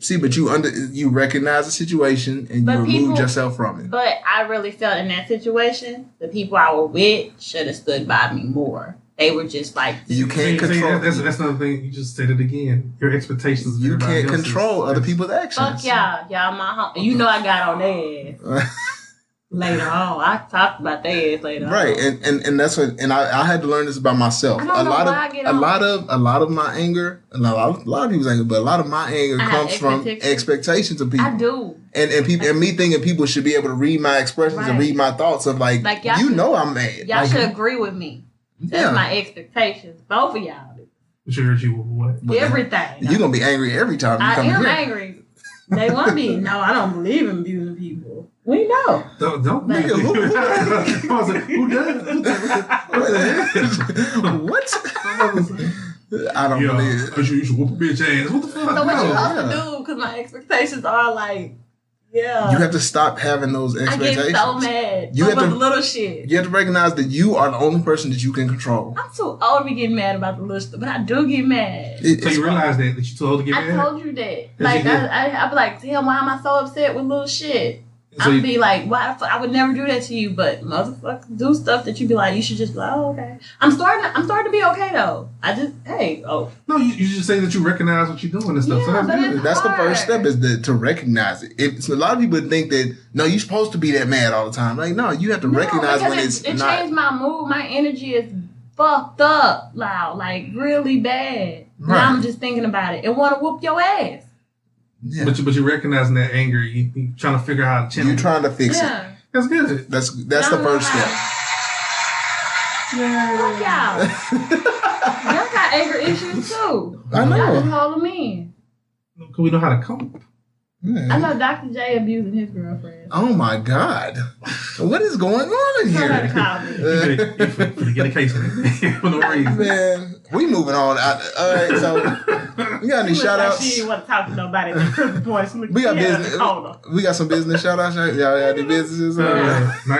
See, but you recognize the situation and you removed yourself from it. But I really felt in that situation, the people I was with should have stood by me more. they were just like you can't control. That's another thing. You just said it again. Your expectations. You can't control other people's actions. Fuck y'all my home. You know I got on their ass. Later on, I talked about their ass later right, on. and that's what, and I had to learn this about myself. A lot of my anger, and a lot of people's anger, but a lot of my anger comes from expectations of people. I do, and people, and me thinking people should be able to read my expressions and read my thoughts of like you know I'm mad. Y'all should agree with me. That's my expectations. Both of y'all. Sure, you what? Everything. You're gonna be angry every time you come here. I am angry. They want me. No, I don't believe in abusing people. We know. Don't nigga. Who does? What? I don't believe it. You should whoop a bitch ass. What the fuck? So what you supposed to do? Because my expectations are like, yeah. You have to stop having those expectations. I get so mad over the little shit. You have to recognize that you are the only person that you can control. I'm too old to be getting mad about the little stuff, but I do get mad. So you realize that you're too old to get mad? I told you that. Like, I'd be like, damn, why am I so upset with little shit? So I'd be like, why? I would never do that to you, but motherfuckers do stuff that you be like, you should just be like, oh, okay. I'm starting to be okay though. No, you just say that you recognize what you're doing and stuff. Yeah, so that's the first step is to recognize it. So a lot of people think that no, you're supposed to be that mad all the time. Like no, you have to recognize when it changed my mood. My energy is fucked up, loud, like really bad. Right. Now I'm just thinking about it and want to whoop your ass. Yeah. But you're recognizing that anger. You trying to figure out how to channel. You're trying to fix it. That's good. That's the first step. Yeah. Fuck y'all. Y'all got anger issues too. I know. Y'all just hold them in. Because we know how to cope. Yeah. I know Dr. J abusing his girlfriend. Oh my God. What is going on in here? You get a case of it for no reason. Man, we moving on. All right, so we got any shout outs? She didn't want to talk to nobody at the Christmas point. We got business. We got some business shout outs. Y'all got any businesses? I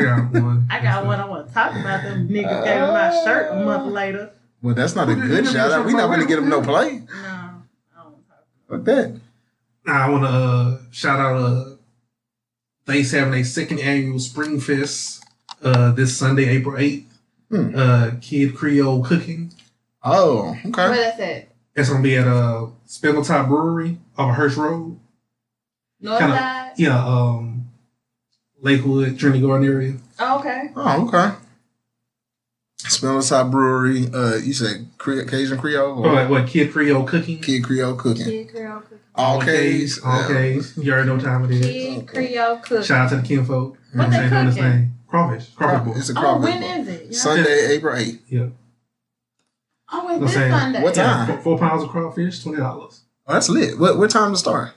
got one. I got one I want to talk about. Them niggas gave me my shirt a month later. Well, that's not a good shout out. We not going to get them no play. No, I don't talk about that. I want to shout out They's having a second annual Springfest this Sunday, April 8th. Kid Kreole Kooking. Oh, okay. Where that's at? It's going to be at SpindleTap Brewery off of Hirsch Road. Northside? Yeah, Lakewood, Trinity Garden area. Oh, okay. Oh, okay. SpindleTap Brewery. You said Cajun Creole? Or what? Kid Kreole Kooking? Kid Kreole Cooking. Kid Kreole Cooking. All K's. You already know what time it is. Kid Kreole Cooking. Shout out to the kinfolk. What they cooking? Crawfish. It's a crawfish. When is it? Yeah. Sunday, April 8th. Yeah. Oh, wait, this Sunday. What time? Yeah, 4 pounds of crawfish, $20. Oh, that's lit. What time to start?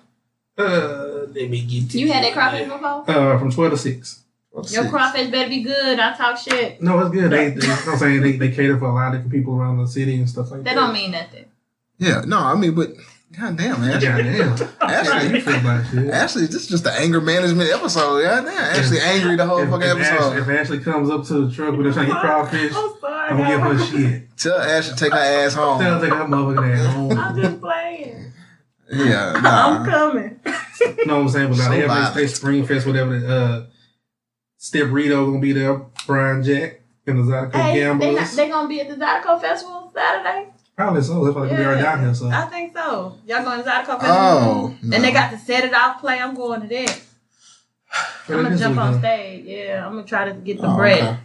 Let me get you had that crawfish before? From 12 to 6. Your crawfish better be good. I talk shit. No, it's good. They I'm saying they cater for a lot of different people around the city and stuff like that. That don't mean nothing. Yeah, no, I mean, but goddamn, man. Ashley, this is just the anger management episode. Goddamn, Ashley angry the whole fucking episode. If Ashley comes up to the truck with her trying to get crawfish, I'm gonna give her shit. Tell Ashley take her ass home. Tell her take her motherfucking ass home. I'm just playing. Yeah, I'm coming. You know what I'm saying? But they have this Springfest, whatever. Step Rito gonna be there. Brian Jack and the Zydeco Gamblers. They gonna be at the Zydeco Festival Saturday? Probably so. That's why they're gonna be right down here. So I think so. Y'all going to Zydeco Festival? Oh, no. And they got the Set It Off play. I'm going to that. I'm gonna jump on stage. Yeah, I'm gonna try to get the bread. Okay.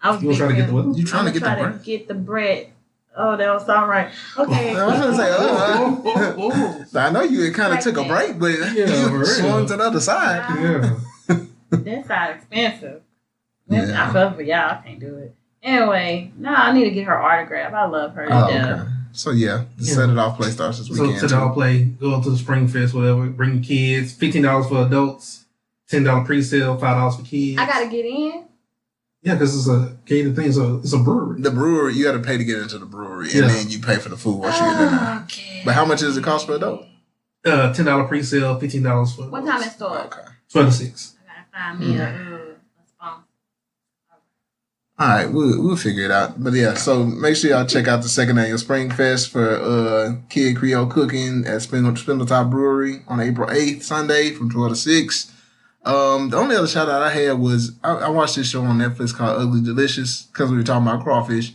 I was trying to get the what? You trying to get the bread? To get the bread. Oh, that don't sound right. Okay. I was gonna say, I know you kind of took a break, but you swung to the other side. Yeah. That side expensive. I fell for y'all. I can't do it. Anyway, I need to get her autograph. I love her. Okay. So the Set It Off play starts this weekend. So Set It Off play, go up to the Springfest, whatever. Bring your kids. $15 for adults. $10 pre-sale. $5 for kids. I gotta get in. Yeah, because it's a catered thing. It's a brewery. The brewery, you got to pay to get into the brewery, and then you pay for the food once you get in there. Okay. But how much does it cost per adult? $10 pre-sale, $15 for. What time it start? Okay. 12 to 6. Find me a sponsor. All right, we'll figure it out. But yeah, so make sure y'all check out the second annual Springfest for Kid Kreole Kooking at SpindleTap Brewery on April 8th, Sunday from 12 to 6. The only other shout out I had was I watched this show on Netflix called Ugly Delicious because we were talking about crawfish.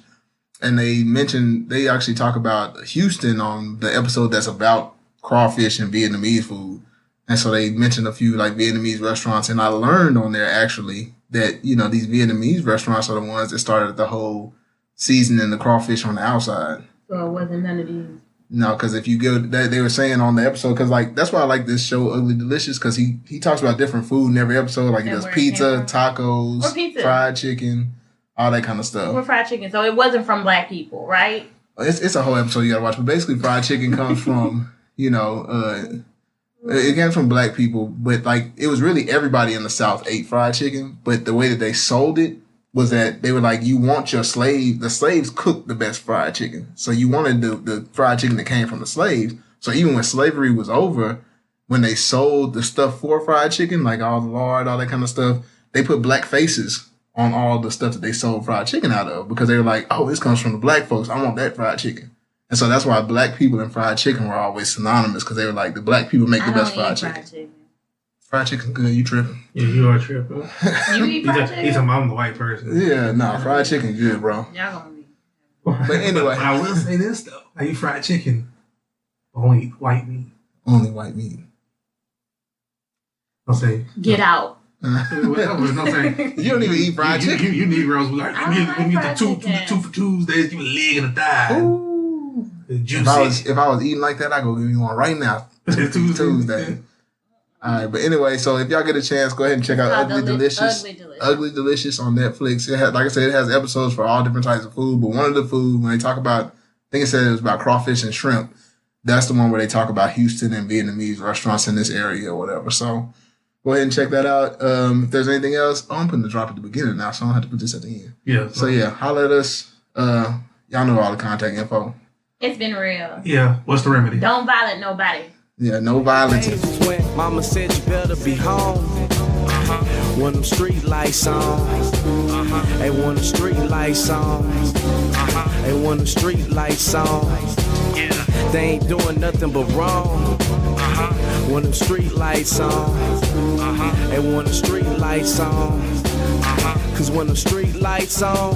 And they actually talk about Houston on the episode that's about crawfish and Vietnamese food. And so they mentioned a few like Vietnamese restaurants. And I learned on there actually that, these Vietnamese restaurants are the ones that started the whole seasoning the crawfish on the outside. So it wasn't none of these. No, because if you go, they were saying on the episode, because like that's why I like this show, Ugly Delicious, because he talks about different food in every episode. Like he does pizza, tacos, fried chicken, all that kind of stuff. Or fried chicken. So it wasn't from black people, right? It's a whole episode you gotta watch. But basically, fried chicken comes from it came from black people, but like it was really everybody in the South ate fried chicken. But the way that they sold it was that they were like, you want the slaves cooked the best fried chicken. So you wanted the fried chicken that came from the slaves. So even when slavery was over, when they sold the stuff for fried chicken, like all the lard, all that kind of stuff, they put black faces on all the stuff that they sold fried chicken out of, because they were like, oh, this comes from the black folks. I want that fried chicken. And so that's why black people and fried chicken were always synonymous, because they were like, the black people make the best fried chicken. Fried chicken good, you tripping. Yeah, you are tripping. You eat fried chicken? He's a I'm the white person. Yeah, nah, fried chicken good, bro. Y'all gonna be. But anyway. But I will say this, though. I eat fried chicken. Only white meat. Only white meat. I'll say. Get out. No, saying, you don't even eat fried chicken. You Negroes be like, give me the two for Tuesdays, give me a leg and a thigh. Ooh. If I was eating like that, I'd go give you one right now. Tuesday. All right, but anyway, so if y'all get a chance, go ahead and check out Ugly Delicious. Ugly Delicious on Netflix. It has, like I said, it has episodes for all different types of food. But one of the food, when they talk about, I think it said it was about crawfish and shrimp. That's the one where they talk about Houston and Vietnamese restaurants in this area or whatever. So go ahead and check that out. If there's anything else, I'm putting the drop at the beginning now, so I don't have to put this at the end. Yeah. So yeah, holler at us. Y'all know all the contact info. It's been real. Yeah. What's the remedy? Don't violate nobody. Yeah, no violence. When mama said you better be home. When them street lights on. Hey, when the street lights on. Hey, when the street lights on. They ain't doing nothing but wrong. When them street lights on. Hey, when the street lights on. Cause when the street lights on.